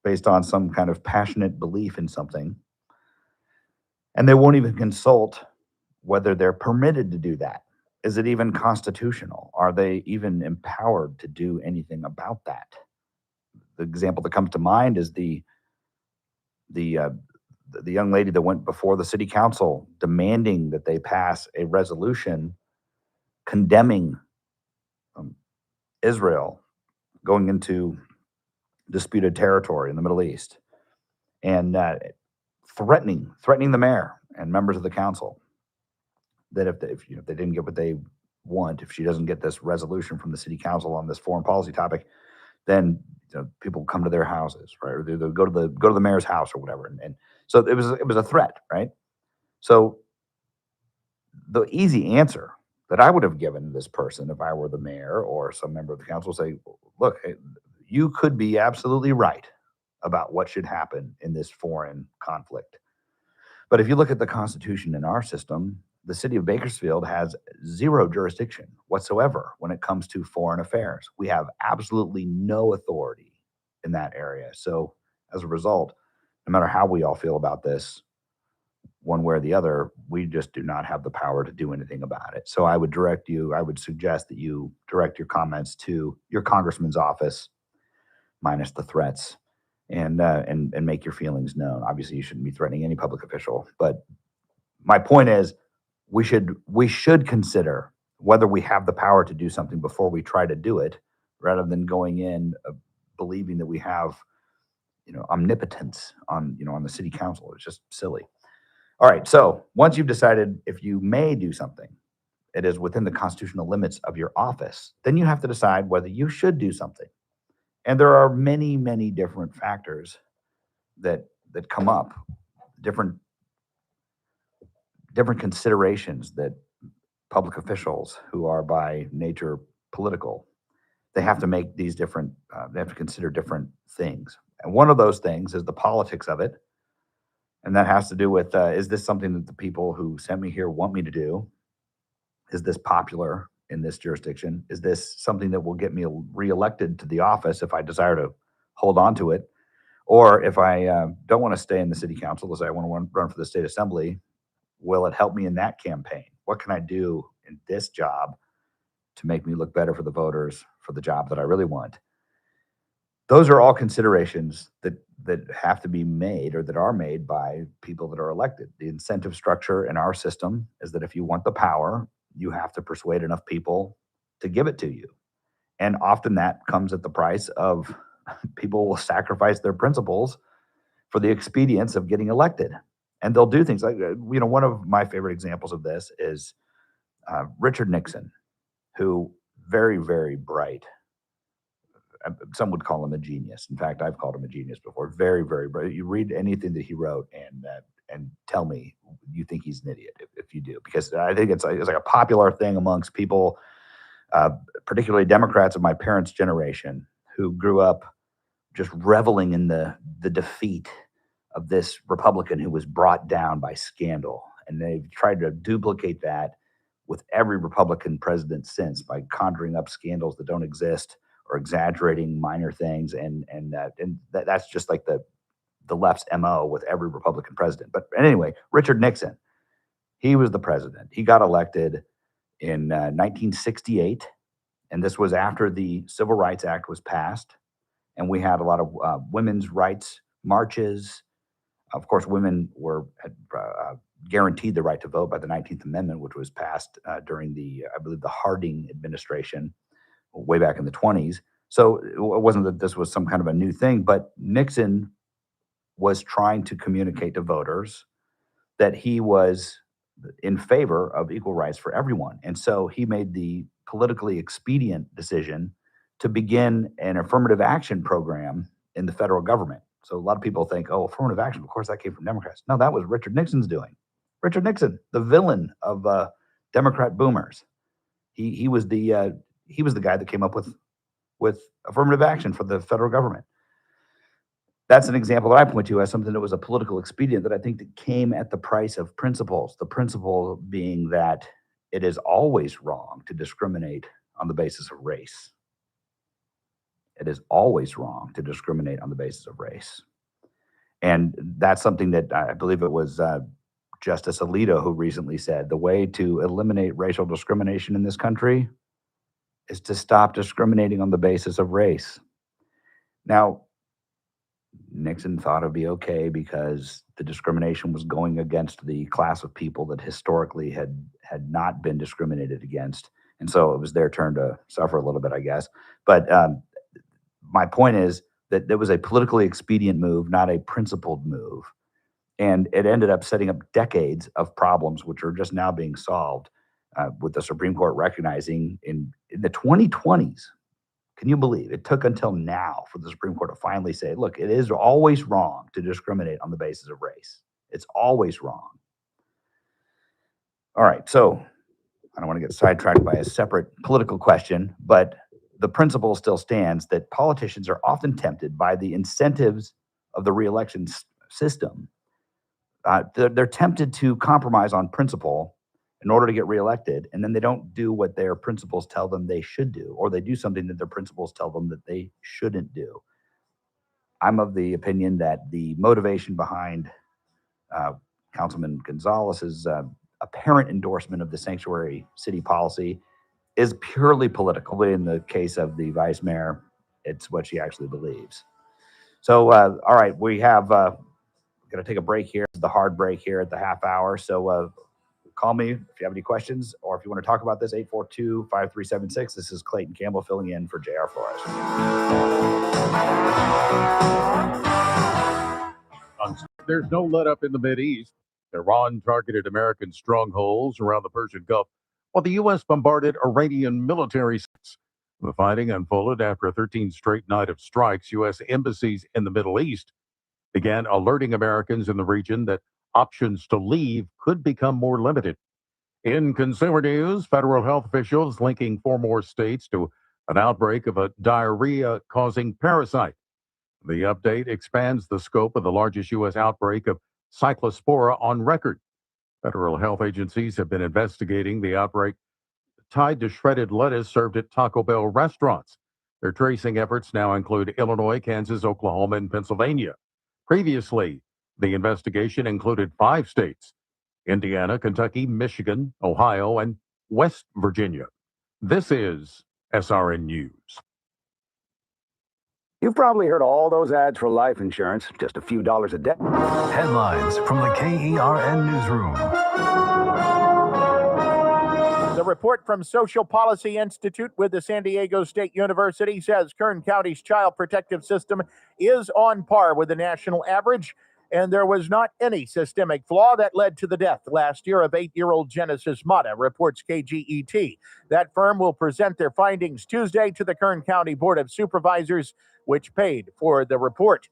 based on some kind of passionate belief in something, and they won't even consult whether they're permitted to do that. Is it even constitutional? Are they even empowered to do anything about that? The example that comes to mind is the young lady that went before the city council demanding that they pass a resolution condemning Israel going into disputed territory in the Middle East, and threatening the mayor and members of the council that if they didn't get what they want, if she doesn't get this resolution from the city council on this foreign policy topic, then people come to their houses, right? Or they go to the mayor's house or whatever. And so it was a threat, right? So the easy answer that I would have given this person if I were the mayor or some member of the council say, look, you could be absolutely right about what should happen in this foreign conflict. But if you look at the Constitution in our system, the city of Bakersfield has zero jurisdiction whatsoever when it comes to foreign affairs. We have absolutely no authority in that area. So as a result, no matter how we all feel about this, one way or the other, we just do not have the power to do anything about it. So I would suggest that you direct your comments to your congressman's office, minus the threats, and make your feelings known. Obviously, you shouldn't be threatening any public official, but my point is, we should consider whether we have the power to do something before we try to do it, rather than going in believing that we have, omnipotence on the city council. It's just silly. All right. So once you've decided if you may do something, it is within the constitutional limits of your office, then you have to decide whether you should do something. And there are many, many different factors that come up, different considerations that public officials who are by nature political, they have to make these different, they have to consider different things. And one of those things is the politics of it. And that has to do with, is this something that the people who sent me here want me to do? Is this popular in this jurisdiction? Is this something that will get me reelected to the office if I desire to hold on to it? Or if I don't want to stay in the city council, let's say I want to run for the state assembly, will it help me in that campaign? What can I do in this job to make me look better for the voters for the job that I really want? Those are all considerations that have to be made, or that are made by people that are elected. The incentive structure in our system is that if you want the power, you have to persuade enough people to give it to you. And often that comes at the price of people will sacrifice their principles for the expedience of getting elected. And they'll do things like, one of my favorite examples of this is Richard Nixon, who very, very bright. Some would call him a genius. In fact, I've called him a genius before. Very, very bright. You read anything that he wrote and tell me you think he's an idiot if you do, because I think it's like a popular thing amongst people, particularly Democrats of my parents' generation, who grew up just reveling in the defeat of this Republican who was brought down by scandal. And they've tried to duplicate that with every Republican president since, by conjuring up scandals that don't exist or exaggerating minor things. And that's just like the left's MO with every Republican president. But anyway, Richard Nixon, he was the president. He got elected in 1968. And this was after the Civil Rights Act was passed. And we had a lot of women's rights marches. Of course, women had guaranteed the right to vote by the 19th Amendment, which was passed during I believe the Harding administration way back in the 20s. So it wasn't that this was some kind of a new thing, but Nixon was trying to communicate to voters that he was in favor of equal rights for everyone. And so he made the politically expedient decision to begin an affirmative action program in the federal government. So a lot of people think, oh, affirmative action, of course that came from Democrats. No, that was Richard Nixon's doing. Richard Nixon, the villain of Democrat boomers. He was the guy that came up with affirmative action for the federal government. That's an example that I point to as something that was a political expedient that I think that came at the price of principles. The principle being that it is always wrong to discriminate on the basis of race. It is always wrong to discriminate on the basis of race. And that's something that I believe it was Justice Alito who recently said, the way to eliminate racial discrimination in this country is to stop discriminating on the basis of race. Now, Nixon thought it'd be okay because the discrimination was going against the class of people that historically had not been discriminated against. And so it was their turn to suffer a little bit, I guess. But my point is that there was a politically expedient move, not a principled move. And it ended up setting up decades of problems, which are just now being solved with the Supreme Court recognizing in the 2020s Can you believe it took until now for the Supreme Court to finally say, look, it is always wrong to discriminate on the basis of race. It's always wrong. All right, so I don't want to get sidetracked by a separate political question, but the principle still stands that politicians are often tempted by the incentives of the reelection system. They're tempted to compromise on principle in order to get reelected, and then they don't do what their principles tell them they should do, or they do something that their principles tell them that they shouldn't do. I'm of the opinion that the motivation behind Councilman Gonzalez's apparent endorsement of the sanctuary city policy is purely political. In the case of the vice mayor, it's what she actually believes. So, all right, we have going to take a break here, the hard break here at the half hour. So call me if you have any questions, or if you want to talk about this, 842-5376. This is Clayton Campbell filling in for J.R. Flores. There's no let up in the Mideast. Iran targeted American strongholds around the Persian Gulf, while the U.S. bombarded Iranian military sites. The fighting unfolded after a 13th straight night of strikes. U.S. embassies in the Middle East began alerting Americans in the region that options to leave could become more limited. In consumer news, federal health officials linking 4 more states to an outbreak of a diarrhea-causing parasite. The update expands the scope of the largest U.S. outbreak of cyclospora on record. Federal health agencies have been investigating the outbreak tied to shredded lettuce served at Taco Bell restaurants. Their tracing efforts now include Illinois, Kansas, Oklahoma, and Pennsylvania. Previously, the investigation included 5 states: Indiana, Kentucky, Michigan, Ohio, and West Virginia. This is SRN News. You've probably heard all those ads for life insurance, just a few dollars a day. Headlines from the KERN Newsroom. The report from Social Policy Institute with the San Diego State University says Kern County's child protective system is on par with the national average, and there was not any systemic flaw that led to the death last year of 8-year-old Genesis Mata, reports KGET. That firm will present their findings Tuesday to the Kern County Board of Supervisors, which paid for the report.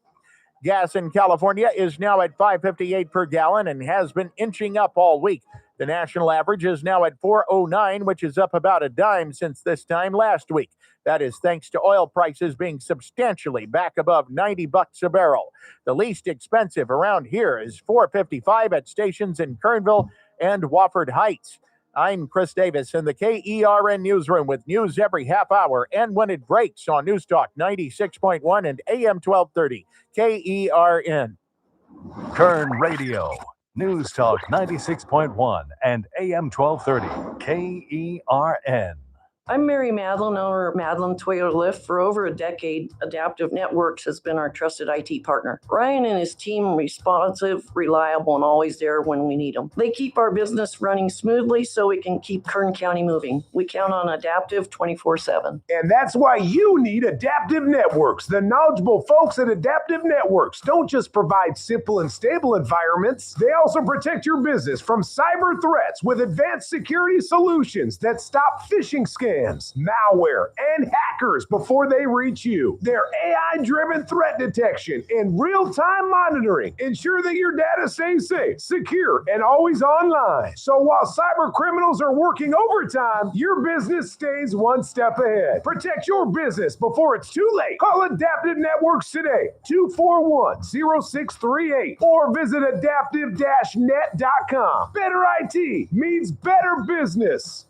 Gas in California is now at $5.58 per gallon and has been inching up all week. The national average is now at $4.09, which is up about a dime since this time last week. That is thanks to oil prices being substantially back above $90 a barrel. The least expensive around here is $4.55 at stations in Kernville and Wofford Heights. I'm Chris Davis in the KERN Newsroom with news every half hour and when it breaks on News Talk 96.1 and AM 1230. KERN. Kern Radio. News Talk 96.1 and AM 1230. KERN. I'm Mary Madeline, owner of Madeline Toyota Lift. For over a decade, Adaptive Networks has been our trusted IT partner. Ryan and his team are responsive, reliable, and always there when we need them. They keep our business running smoothly so we can keep Kern County moving. We count on Adaptive 24/7. And that's why you need Adaptive Networks. The knowledgeable folks at Adaptive Networks don't just provide simple and stable environments, they also protect your business from cyber threats with advanced security solutions that stop phishing scams, malware, and hackers before they reach you. Their AI-driven threat detection and real-time monitoring ensure that your data stays safe, secure, and always online. So while cyber criminals are working overtime, your business stays one step ahead. Protect your business before it's too late. Call Adaptive Networks today, 241-0638, or visit adaptive-net.com. Better IT means better business.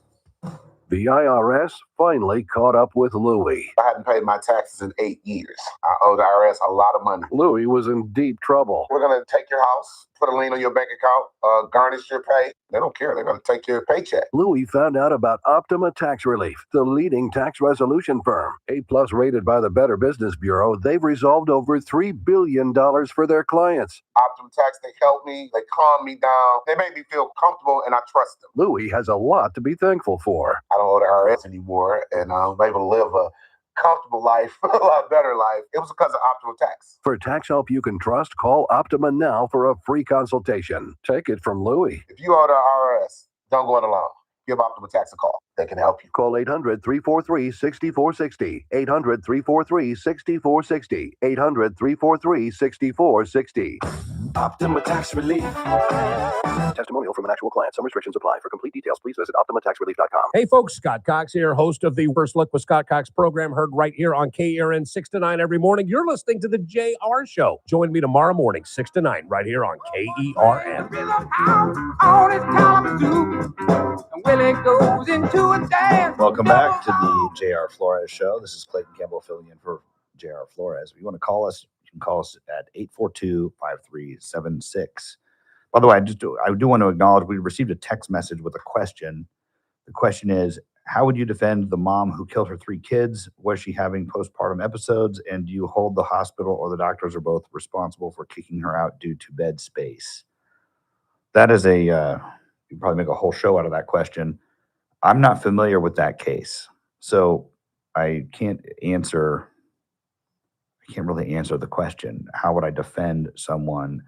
The IRS finally caught up with Louie. I hadn't paid my taxes in 8 years. I owe the IRS a lot of money. Louie was in deep trouble. We're going to take your house, put a lien on your bank account, garnish your pay. They don't care. They're going to take your paycheck. Louie found out about Optima Tax Relief, the leading tax resolution firm. A-plus rated by the Better Business Bureau, they've resolved over $3 billion for their clients. Optima Tax, they helped me. They calmed me down. They made me feel comfortable, and I trust them. Louie has a lot to be thankful for. I don't owe the IRS anymore, and I'm able to live a comfortable life, a lot better life. It was because of Optima Tax. For tax help you can trust, call Optima now for a free consultation. Take it from Louie. If you owe the IRS, don't go it alone. give Optima Tax a call. They can help you. Call 800-343-6460. 800-343-6460. 800-343-6460. Optima Tax Relief. Testimonial from an actual client. Some restrictions apply. For complete details, please visit OptimaTaxRelief.com. Hey, folks, Scott Cox here, host of the First Look with Scott Cox program, heard right here on KERN 6 to 9 every morning. You're listening to the JR Show. Join me tomorrow morning, 6 to 9, right here on KERN. Welcome back to the JR Flores Show. This is Clayton Campbell filling in for JR Flores. If you want to call us, you can call us at 842-5376. By the way, I do want to acknowledge we received a text message with a question. The question is, how would you defend the mom who killed her 3 kids? Was she having postpartum episodes? And do you hold the hospital or the doctors are both responsible for kicking her out due to bed space? That is you can probably make a whole show out of that question. I'm not familiar with that case, so I can't really answer the question. How would I defend someone?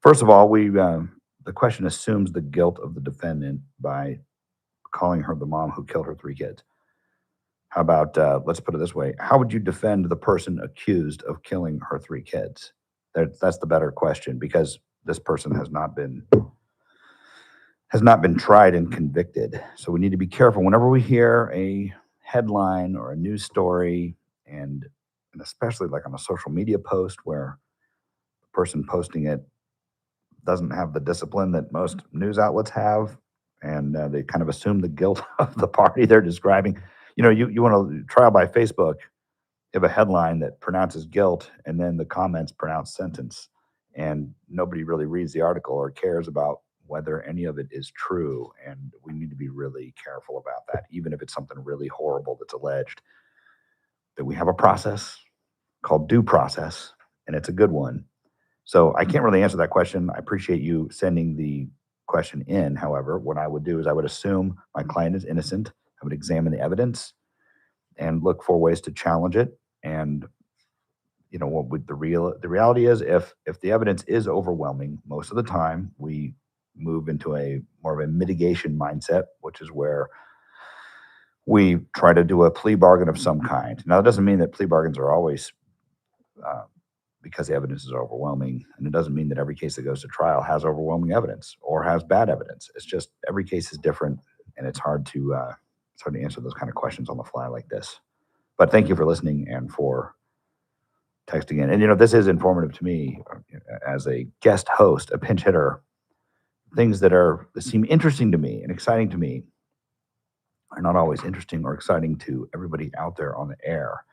First of all, the question assumes the guilt of the defendant by calling her the mom who killed her 3 kids. How about, let's put it this way. How would you defend the person accused of killing her 3 kids? That's the better question, because this person has not been tried and convicted. So we need to be careful whenever we hear a headline or a news story, and especially like on a social media post where the person posting it doesn't have the discipline that most news outlets have, and they kind of assume the guilt of the party they're describing. You know, you want to trial by Facebook, you have a headline that pronounces guilt, and then the comments pronounce sentence, and nobody really reads the article or cares about whether any of it is true. And we need to be really careful about that, even if it's something really horrible that's alleged. That we have a process called due process, and it's a good one. So I can't really answer that question. I appreciate you sending the question in. However, what I would do is I would assume my client is innocent. I would examine the evidence and look for ways to challenge it. And you know what would the reality is, if the evidence is overwhelming, most of the time we move into a more of a mitigation mindset, which is where we try to do a plea bargain of some kind. Now, that doesn't mean that plea bargains are always because the evidence is overwhelming, and it doesn't mean that every case that goes to trial has overwhelming evidence or has bad evidence. It's just every case is different, and it's hard to answer those kind of questions on the fly like this. But thank you for listening and for texting in. And you know, this is informative to me as a guest host, a pinch hitter. Things that seem interesting to me and exciting to me are not always interesting or exciting to everybody out there on the air.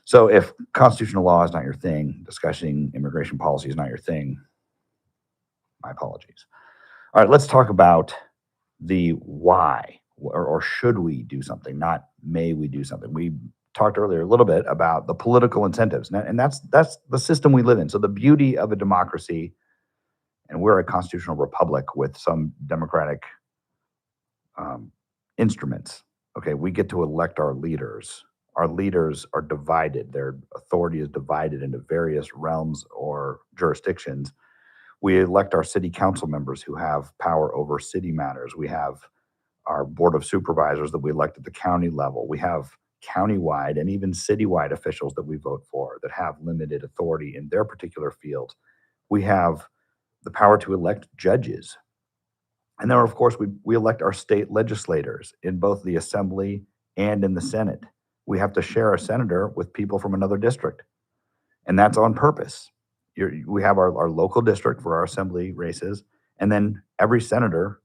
So if constitutional law is not your thing, discussing immigration policy is not your thing, my apologies. All right, let's talk about the why, or should we do something, not may we do something. We talked earlier a little bit about the political incentives, and that's the system we live in. So the beauty of a democracy, and we're a constitutional republic with some democratic instruments. Okay, we get to elect our leaders. Our leaders are divided. Their authority is divided into various realms or jurisdictions. We elect our city council members who have power over city matters. We have our board of supervisors that we elect at the county level. We have countywide and even citywide officials that we vote for that have limited authority in their particular field. We have the power to elect judges. And then, of course, we elect our state legislators in both the assembly and in the Senate. We have to share a senator with people from another district, and that's on purpose. We have our local district for our assembly races, and then every senator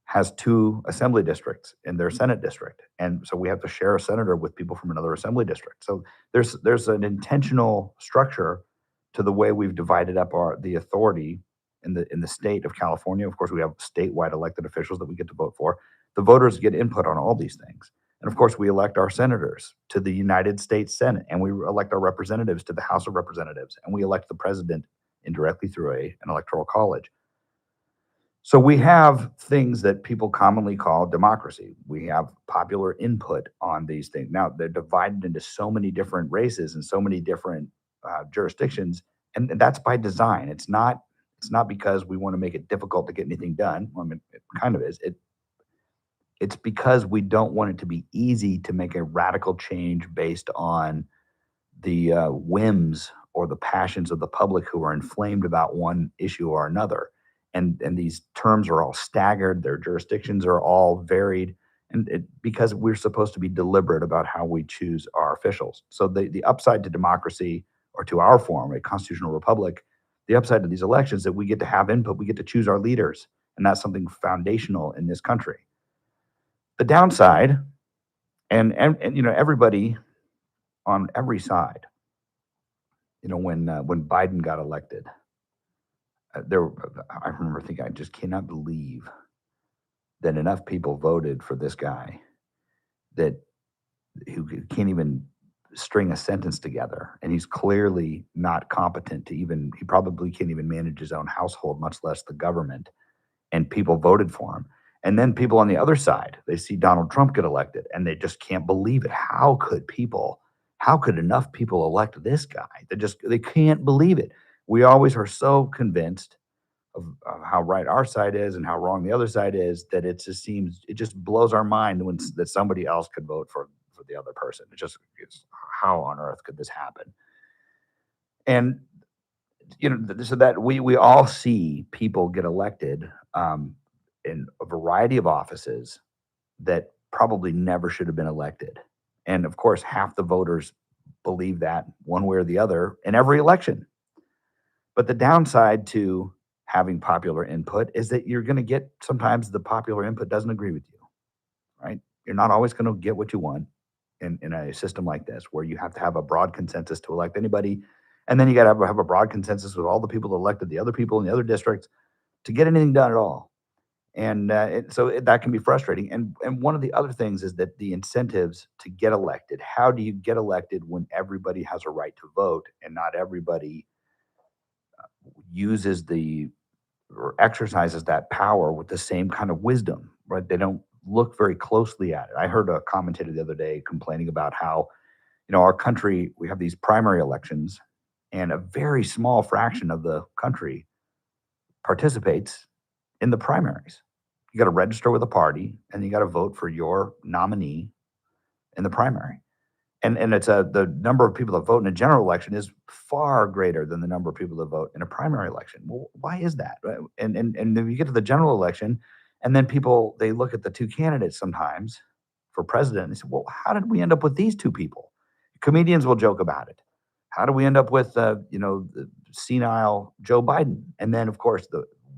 has 2 assembly districts in their Senate district. And so we have to share a senator with people from another assembly district. So there's an intentional structure to the way we've divided up the authority in the state of California. Of course, we have statewide elected officials that we get to vote for. The voters get input on all these things. And of course, we elect our senators to the United States Senate, and we elect our representatives to the House of Representatives, and we elect the president indirectly through an electoral college. So we have things that people commonly call democracy. We have popular input on these things. Now, they're divided into so many different races and so many different jurisdictions, and that's by design. It's not because we want to make it difficult to get anything done. Well, I mean, it kind of is. It's because we don't want it to be easy to make a radical change based on the whims or the passions of the public who are inflamed about one issue or another. And these terms are all staggered, their jurisdictions are all varied, and because we're supposed to be deliberate about how we choose our officials. So the upside to democracy, or to our form, a constitutional republic, the upside to these elections is that we get to have input, we get to choose our leaders, and that's something foundational in this country. The downside, and everybody on every side, when Biden got elected, I remember thinking, I just cannot believe that enough people voted for this guy who can't even string a sentence together, and he's clearly not competent he probably can't even manage his own household, much less the government, and people voted for him. And then people on the other side, they see Donald Trump get elected, and they just can't believe it. How could enough people elect this guy? They can't believe it. We always are so convinced of how right our side is and how wrong the other side is that it just blows our mind that somebody else could vote for the other person. It's how on earth could this happen? And so that we all see people get elected in a variety of offices that probably never should have been elected. And of course, half the voters believe that one way or the other in every election. But the downside to having popular input is that you're going to get, sometimes the popular input doesn't agree with you, right? You're not always going to get what you want in a system like this, where you have to have a broad consensus to elect anybody. And then you got to have a broad consensus with all the people that elected the other people in the other districts to get anything done at all. And so that can be frustrating. And one of the other things is that the incentives to get elected, how do you get elected when everybody has a right to vote and not everybody uses or exercises that power with the same kind of wisdom, right? They don't look very closely at it. I heard a commentator the other day complaining about how, our country, we have these primary elections, and a very small fraction of the country participates in the primaries. You got to register with a party, and you got to vote for your nominee in the primary. And it's the number of people that vote in a general election is far greater than the number of people that vote in a primary election. Well, why is that? And then you get to the general election, and then they look at the two candidates sometimes for president, and they say, well, how did we end up with these two people? Comedians will joke about it. How do we end up with, the senile Joe Biden? And then, of course,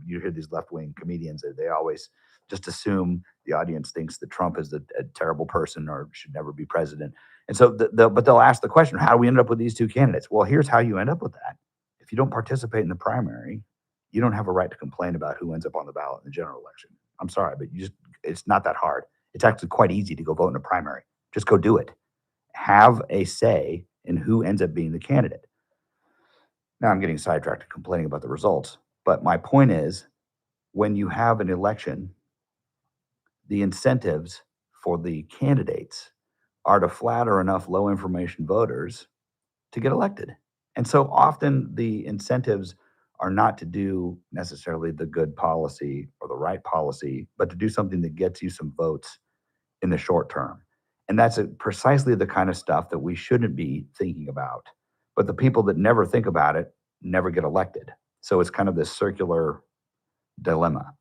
you hear these left-wing comedians, they always just assume the audience thinks that Trump is a terrible person or should never be president. And so, but they'll ask the question, how do we end up with these two candidates? Well, here's how you end up with that. If you don't participate in the primary, you don't have a right to complain about who ends up on the ballot in the general election. I'm sorry, but it's not that hard. It's actually quite easy to go vote in a primary. Just go do it. Have a say in who ends up being the candidate. Now I'm getting sidetracked and complaining about the results, but my point is, when you have an election, the incentives for the candidates are to flatter enough low information voters to get elected. And so often the incentives are not to do necessarily the good policy or the right policy, but to do something that gets you some votes in the short term. And that's precisely the kind of stuff that we shouldn't be thinking about. But the people that never think about it never get elected. So it's kind of this circular dilemma.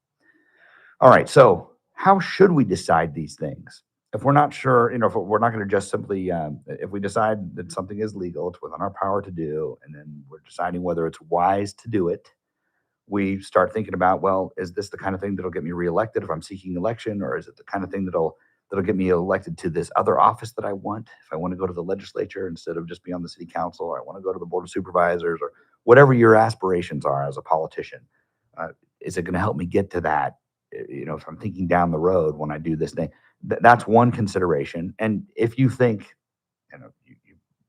All right, so how should we decide these things? If we're not sure, if we're not going to just simply, if we decide that something is legal, it's within our power to do, and then we're deciding whether it's wise to do it, we start thinking about, well, is this the kind of thing that'll get me reelected if I'm seeking election, or is it the kind of thing that'll get me elected to this other office that I want? If I want to go to the legislature instead of just be on the city council, or I want to go to the board of supervisors, or whatever your aspirations are as a politician, is it going to help me get to that? If I'm thinking down the road when I do this thing, that's one consideration. And if you think,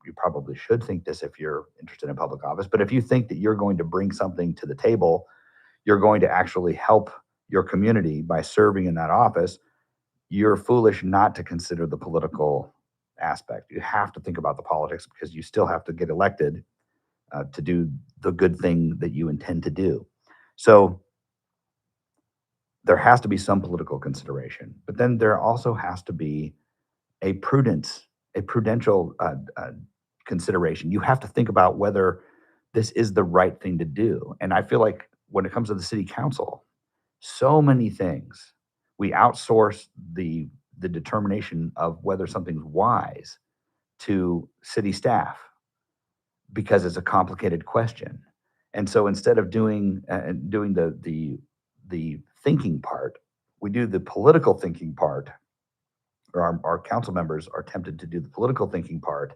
you probably should think this if you're interested in public office, but if you think that you're going to bring something to the table, you're going to actually help your community by serving in that office, you're foolish not to consider the political aspect. You have to think about the politics, because you still have to get elected to do the good thing that you intend to do. So there has to be some political consideration, but then there also has to be a prudential consideration. You have to think about whether this is the right thing to do. And I feel like when it comes to the city council, so many things, we outsource the determination of whether something's wise to city staff because it's a complicated question. And so instead of doing the thinking part, we do the political thinking part, or our council members are tempted to do the political thinking part,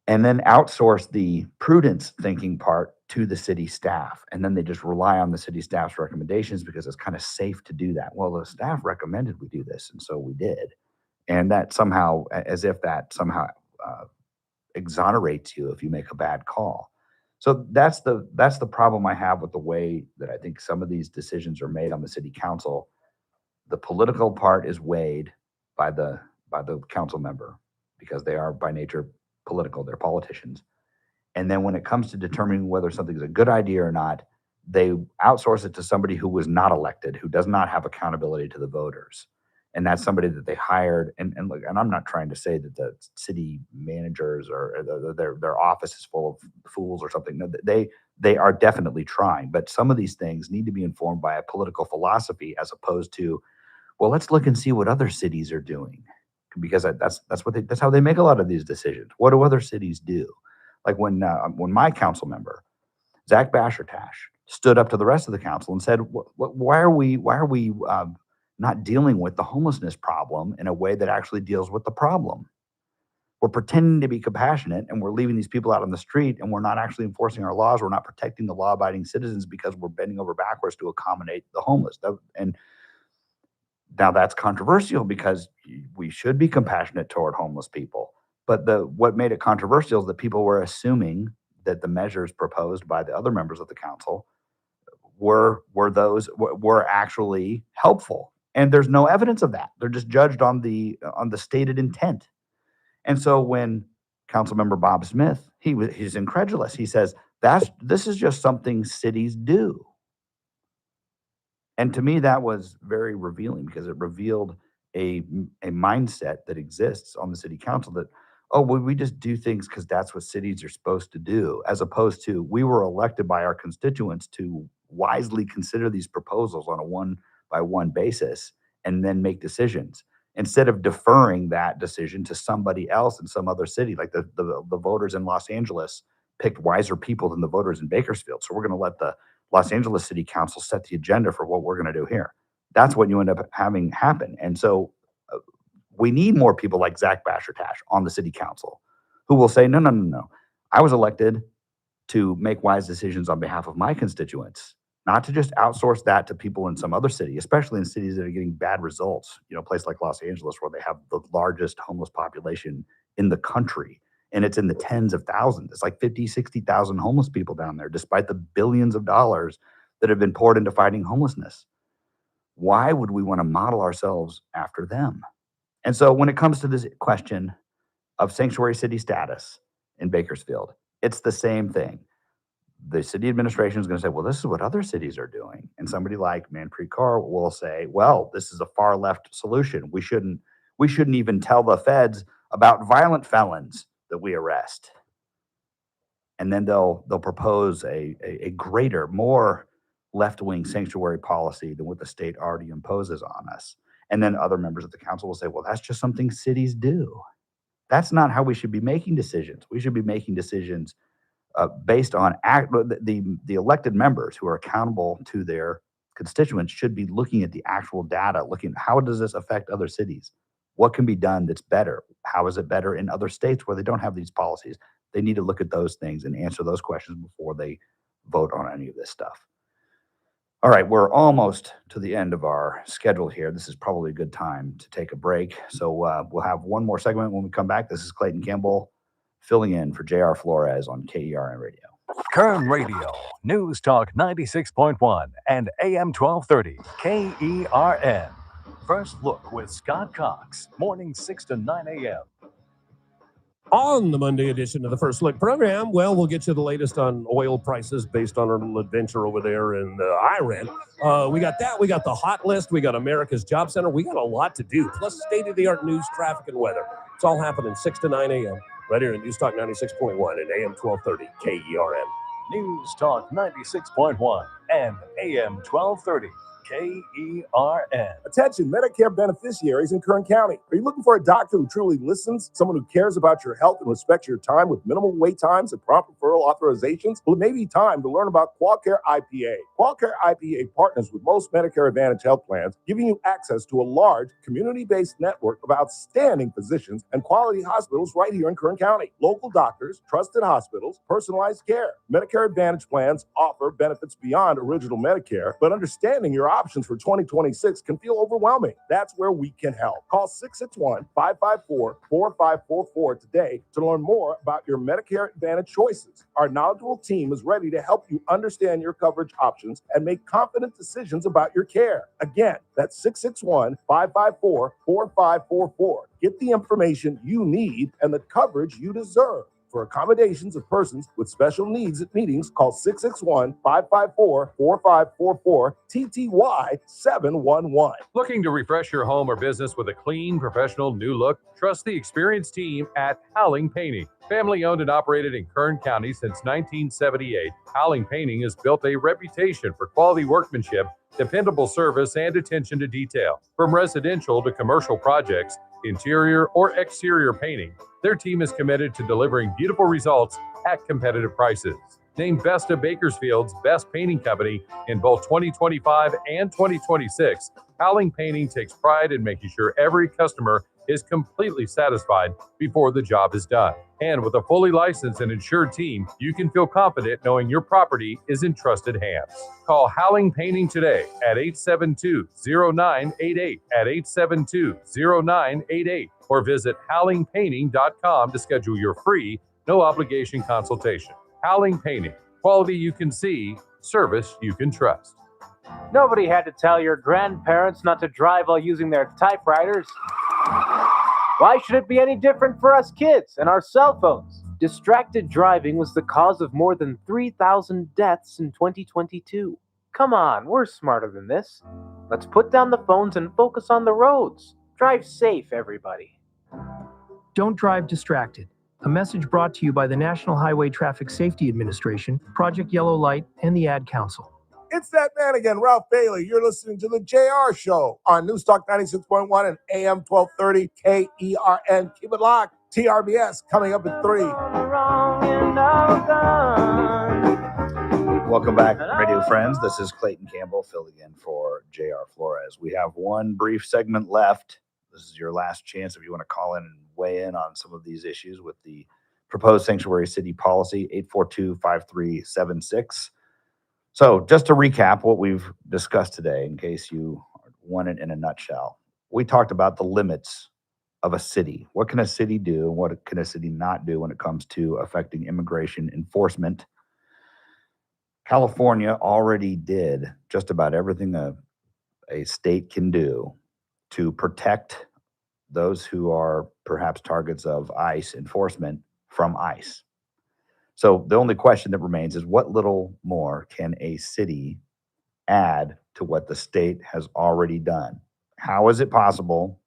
and then outsource the prudence thinking part to the city staff. And then they just rely on the city staff's recommendations because it's kind of safe to do that. Well, the staff recommended we do this, and so we did. And that somehow, as if that somehow exonerates you if you make a bad call. So that's the problem I have with the way that I think some of these decisions are made on the city council. The political part is weighed by the council member because they are by nature political, they're politicians. And then when it comes to determining whether something is a good idea or not, they outsource it to somebody who was not elected, who does not have accountability to the voters. And that's somebody that they hired. And look, and I'm not trying to say that the city managers or their office is full of fools or something. No, they are definitely trying, but some of these things need to be informed by a political philosophy as opposed to, well, let's look and see what other cities are doing, because that's how they make a lot of these decisions. What do other cities do? Like when my council member, Zach Bashertash, stood up to the rest of the council and said, why are we not dealing with the homelessness problem in a way that actually deals with the problem? We're pretending to be compassionate and we're leaving these people out on the street and we're not actually enforcing our laws. We're not protecting the law-abiding citizens because we're bending over backwards to accommodate the homeless. And now that's controversial because we should be compassionate toward homeless people. But what made it controversial is that people were assuming that the measures proposed by the other members of the council were actually helpful. And there's no evidence of that. They're just judged on the stated intent. And so when Councilmember Bob Smith, he's incredulous. He says, this is just something cities do. And to me, that was very revealing because it revealed a mindset that exists on the city council that, oh, well, we just do things because that's what cities are supposed to do, as opposed to we were elected by our constituents to wisely consider these proposals on a one-by-one basis and then make decisions instead of deferring that decision to somebody else in some other city. Like the voters in Los Angeles picked wiser people than the voters in Bakersfield. So we're going to let the Los Angeles City Council set the agenda for what we're going to do here. That's what you end up having happen. And so we need more people like Zach Bashertash on the city council who will say, no. I was elected to make wise decisions on behalf of my constituents, not to just outsource that to people in some other city, especially in cities that are getting bad results. You know, a place like Los Angeles where they have the largest homeless population in the country. And it's in the tens of thousands. It's like 50, 60,000 homeless people down there, despite the billions of dollars that have been poured into fighting homelessness. Why would we want to model ourselves after them? And so when it comes to this question of sanctuary city status in Bakersfield, it's the same thing. The city administration is going to say, well, this is what other cities are doing. And somebody like Manpreet Kaur will say, well, this is a far left solution. We shouldn't even tell the feds about violent felons that we arrest. And then they'll propose a greater, more left-wing sanctuary policy than what the state already imposes on us. And then other members of the council will say, well, that's just something cities do. That's not how we should be making decisions. We should be making decisions based on the elected members who are accountable to their constituents should be looking at the actual data, looking at how does this affect other cities? What can be done that's better? How is it better in other states where they don't have these policies? They need to look at those things and answer those questions before they vote on any of this stuff. All right, we're almost to the end of our schedule here. This is probably a good time to take a break. So we'll have one more segment when we come back. This is Clayton Campbell filling in for J.R. Flores on KERN Radio. Kern Radio, News Talk 96.1 and AM 1230, KERN. First Look with Scott Cox, morning 6 to 9 a.m. On the Monday edition of the First Look program, well, we'll get you the latest on oil prices based on our little adventure over there in Iran. We got that. We got the hot list. We got America's Job Center. We got a lot to do, plus state-of-the-art news, traffic, and weather. It's all happening 6 to 9 a.m. right here in News Talk 96.1 and AM 1230 KERN. News Talk 96.1 and AM 1230 KERN. Attention, Medicare beneficiaries in Kern County. Are you looking for a doctor who truly listens? Someone who cares about your health and respects your time with minimal wait times and prompt referral authorizations? Well, it may be time to learn about QualCare IPA. QualCare IPA partners with most Medicare Advantage health plans, giving you access to a large, community-based network of outstanding physicians and quality hospitals right here in Kern County. Local doctors, trusted hospitals, personalized care. Medicare Advantage plans offer benefits beyond original Medicare, but understanding your options for 2026 can feel overwhelming. That's where we can help. Call 661-554-4544 today to learn more about your Medicare Advantage choices. Our knowledgeable team is ready to help you understand your coverage options and make confident decisions about your care. Again, that's 661-554-4544. Get the information you need and the coverage you deserve. For accommodations of persons with special needs at meetings, call 661-554-4544, TTY 711. Looking to refresh your home or business with a clean, professional new look? Trust the experienced team at Howling Painting. Family owned and operated in Kern County since 1978, Howling Painting has built a reputation for quality workmanship, dependable service, and attention to detail. From residential to commercial projects, interior or exterior painting, their team is committed to delivering beautiful results at competitive prices. Named Best of Bakersfield's Best Painting Company in both 2025 and 2026, Howling Painting takes pride in making sure every customer is completely satisfied before the job is done. And with a fully licensed and insured team, you can feel confident knowing your property is in trusted hands. Call Howling Painting today at 872-0988 at 872-0988 or visit howlingpainting.com to schedule your free, no obligation consultation. Howling Painting, quality you can see, service you can trust. Nobody had to tell your grandparents not to drive while using their typewriters. Why should it be any different for us kids and our cell phones? Distracted driving was the cause of more than 3,000 deaths in 2022. Come on, we're smarter than this. Let's put down the phones and focus on the roads. Drive safe, everybody. Don't drive distracted. A message brought to you by the National Highway Traffic Safety Administration, Project Yellow Light, and the Ad Council. It's that man again, Ralph Bailey. You're listening to the JR Show on News Talk 96.1 and AM 1230 KERN. Keep it locked. TRBS coming up at 3. Welcome back, radio friends. This is Clayton Campbell filling in for JR Flores. We have one brief segment left. This is your last chance if you want to call in and weigh in on some of these issues with the proposed sanctuary city policy, 842-5376. So just to recap what we've discussed today, in case you want it in a nutshell, we talked about the limits of a city. What can a city do and what can a city not do when it comes to affecting immigration enforcement? California already did just about everything a state can do to protect those who are perhaps targets of ICE enforcement from ICE. So the only question that remains is what little more can a city add to what the state has already done? How is it possible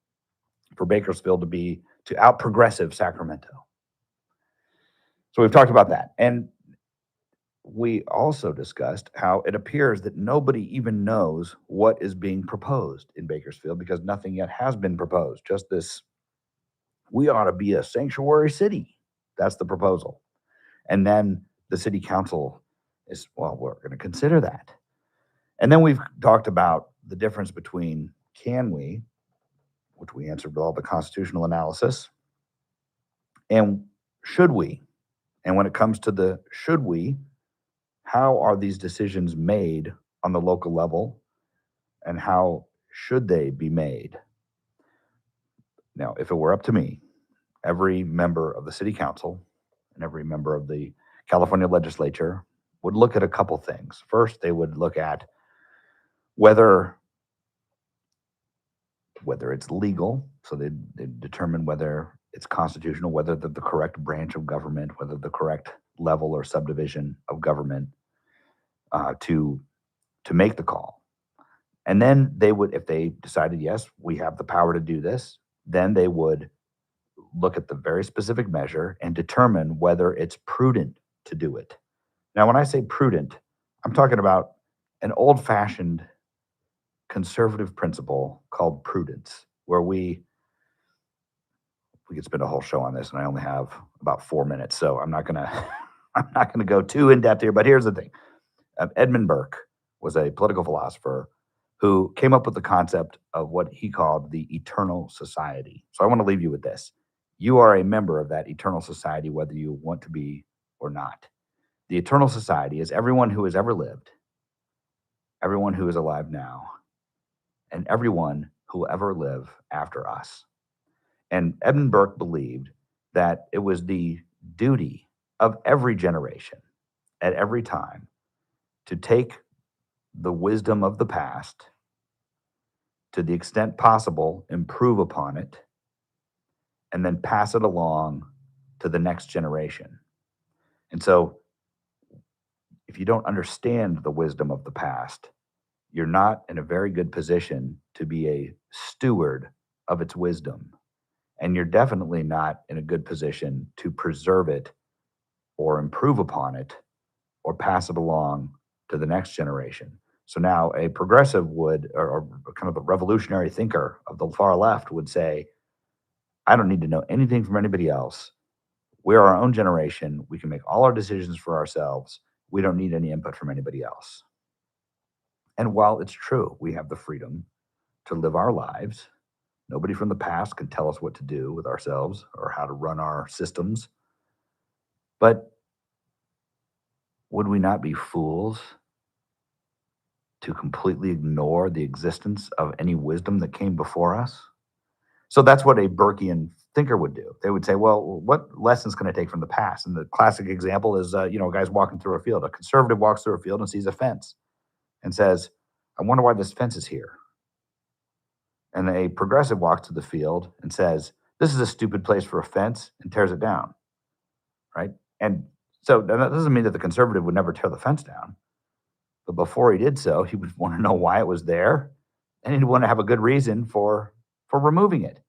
for Bakersfield to out-progressive Sacramento? So we've talked about that. And we also discussed how it appears that nobody even knows what is being proposed in Bakersfield because nothing yet has been proposed. Just this, we ought to be a sanctuary city. That's the proposal. And then the city council is, well, we're going to consider that. And then we've talked about the difference between can we, which we answered with all the constitutional analysis, and should we. And when it comes to the should we, how are these decisions made on the local level and how should they be made? Now, if it were up to me, every member of the city council and every member of the California legislature would look at a couple things. First, they would look at whether it's legal. So they'd determine whether it's constitutional, whether the correct branch of government, whether the correct level or subdivision of government to make the call. And then they would, if they decided, yes, we have the power to do this, then they would look at the very specific measure and determine whether it's prudent to do it. Now, when I say prudent, I'm talking about an old-fashioned conservative principle called prudence, where we could spend a whole show on this, and I only have about 4 minutes, so I'm not gonna go too in depth here. But here's the thing: Edmund Burke was a political philosopher who came up with the concept of what he called the eternal society. So I want to leave you with this: you are a member of that eternal society, whether you want to be or not. The eternal society is everyone who has ever lived, everyone who is alive now, and everyone who will ever live after us. And Edmund Burke believed that it was the duty of every generation at every time to take the wisdom of the past, to the extent possible, improve upon it, and then pass it along to the next generation. And so if you don't understand the wisdom of the past, you're not in a very good position to be a steward of its wisdom. And you're definitely not in a good position to preserve it or improve upon it or pass it along to the next generation. So now a progressive would, or kind of a revolutionary thinker of the far left would say, I don't need to know anything from anybody else. We're our own generation. We can make all our decisions for ourselves. We don't need any input from anybody else. And while it's true, we have the freedom to live our lives. Nobody from the past can tell us what to do with ourselves or how to run our systems. But would we not be fools to completely ignore the existence of any wisdom that came before us? So that's what a Burkean thinker would do. They would say, well, what lessons can I take from the past? And the classic example is, a guy's walking through a field. A conservative walks through a field and sees a fence and says, I wonder why this fence is here. And a progressive walks to the field and says, this is a stupid place for a fence, and tears it down, right? And so that doesn't mean that the conservative would never tear the fence down. But before he did so, he would want to know why it was there, and he'd want to have a good reason for removing it.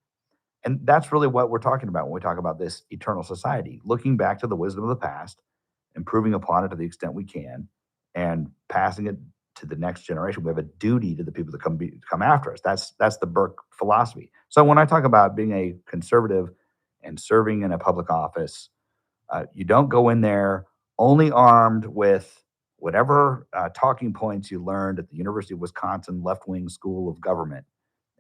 And that's really what we're talking about when we talk about this eternal society, looking back to the wisdom of the past, improving upon it to the extent we can, and passing it to the next generation. We have a duty to the people that come after us. That's the Burke philosophy. So when I talk about being a conservative and serving in a public office, you don't go in there only armed with whatever talking points you learned at the University of Wisconsin left-wing school of government.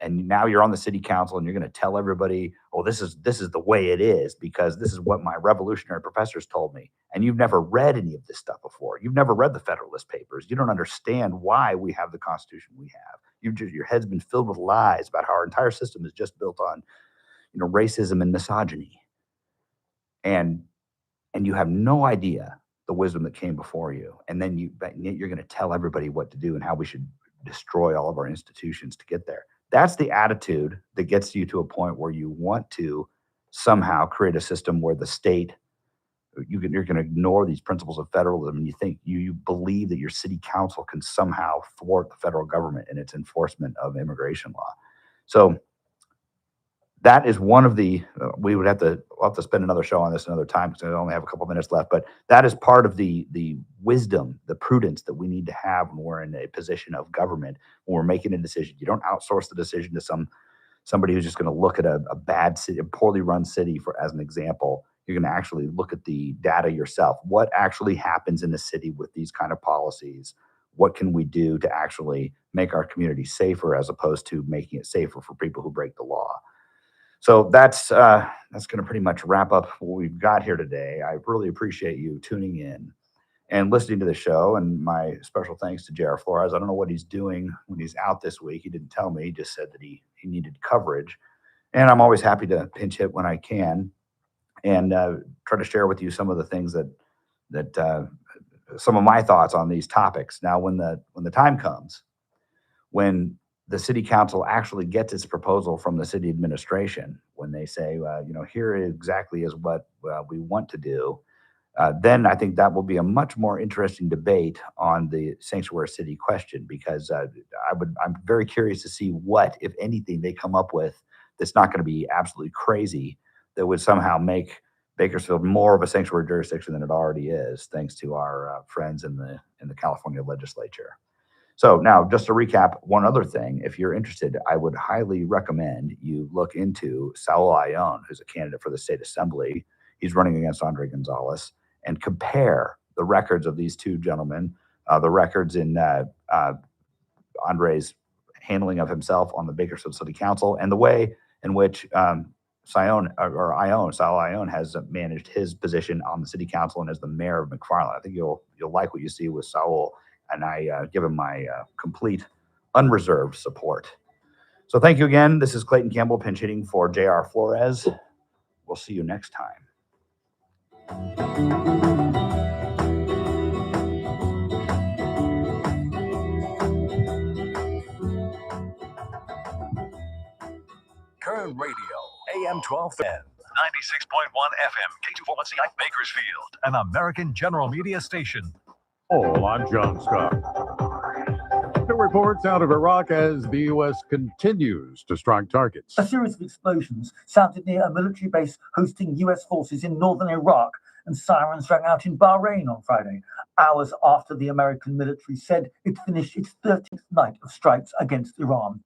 And now you're on the city council and you're going to tell everybody, oh, this is the way it is because this is what my revolutionary professors told me. And you've never read any of this stuff before. You've never read the Federalist Papers. You don't understand why we have the Constitution we have. Your head's been filled with lies about how our entire system is just built on, racism and misogyny. And you have no idea the wisdom that came before you. And then you're going to tell everybody what to do and how we should destroy all of our institutions to get there. That's the attitude that gets you to a point where you want to somehow create a system where the state, you're going to ignore these principles of federalism, and you think you believe that your city council can somehow thwart the federal government in its enforcement of immigration law. So that is one of the, we'll have to spend another show on this another time because I only have a couple minutes left, but that is part of the wisdom, the prudence that we need to have when we're in a position of government, when we're making a decision. You don't outsource the decision to somebody who's just going to look at a bad city, a poorly run city as an example. You're going to actually look at the data yourself. What actually happens in the city with these kind of policies? What can we do to actually make our community safer as opposed to making it safer for people who break the law? So that's going to pretty much wrap up what we've got here today. I really appreciate you tuning in and listening to the show. And my special thanks to J.R. Flores. I don't know what he's doing when he's out this week. He didn't tell me. He just said that he needed coverage. And I'm always happy to pinch hit when I can and try to share with you some of the things that some of my thoughts on these topics. Now, when the time comes, when the city council actually gets its proposal from the city administration, when they say, here exactly is what we want to do, then I think that will be a much more interesting debate on the sanctuary city question, because I'm very curious to see what, if anything, they come up with that's not going to be absolutely crazy, that would somehow make Bakersfield more of a sanctuary jurisdiction than it already is, thanks to our friends in the California legislature. So now, just to recap one other thing, if you're interested, I would highly recommend you look into Saul Ione, who's a candidate for the state assembly. He's running against Andre Gonzalez, and compare the records of these two gentlemen, the records in Andre's handling of himself on the Bakersfield City Council, and the way in which Saul Ione has managed his position on the city council and as the mayor of McFarland. I think you'll like what you see with Saul, and I give him my complete, unreserved support. So thank you again. This is Clayton Campbell, pinch hitting for J.R. Flores. We'll see you next time. Kern Radio, AM 1210, 96.1 FM, K241CI Bakersfield, an American General Media station. Oh, I'm John Scott. The reports out of Iraq as the U.S. continues to strike targets. A series of explosions sounded near a military base hosting U.S. forces in northern Iraq, and sirens rang out in Bahrain on Friday, hours after the American military said it finished its 13th night of strikes against Iran.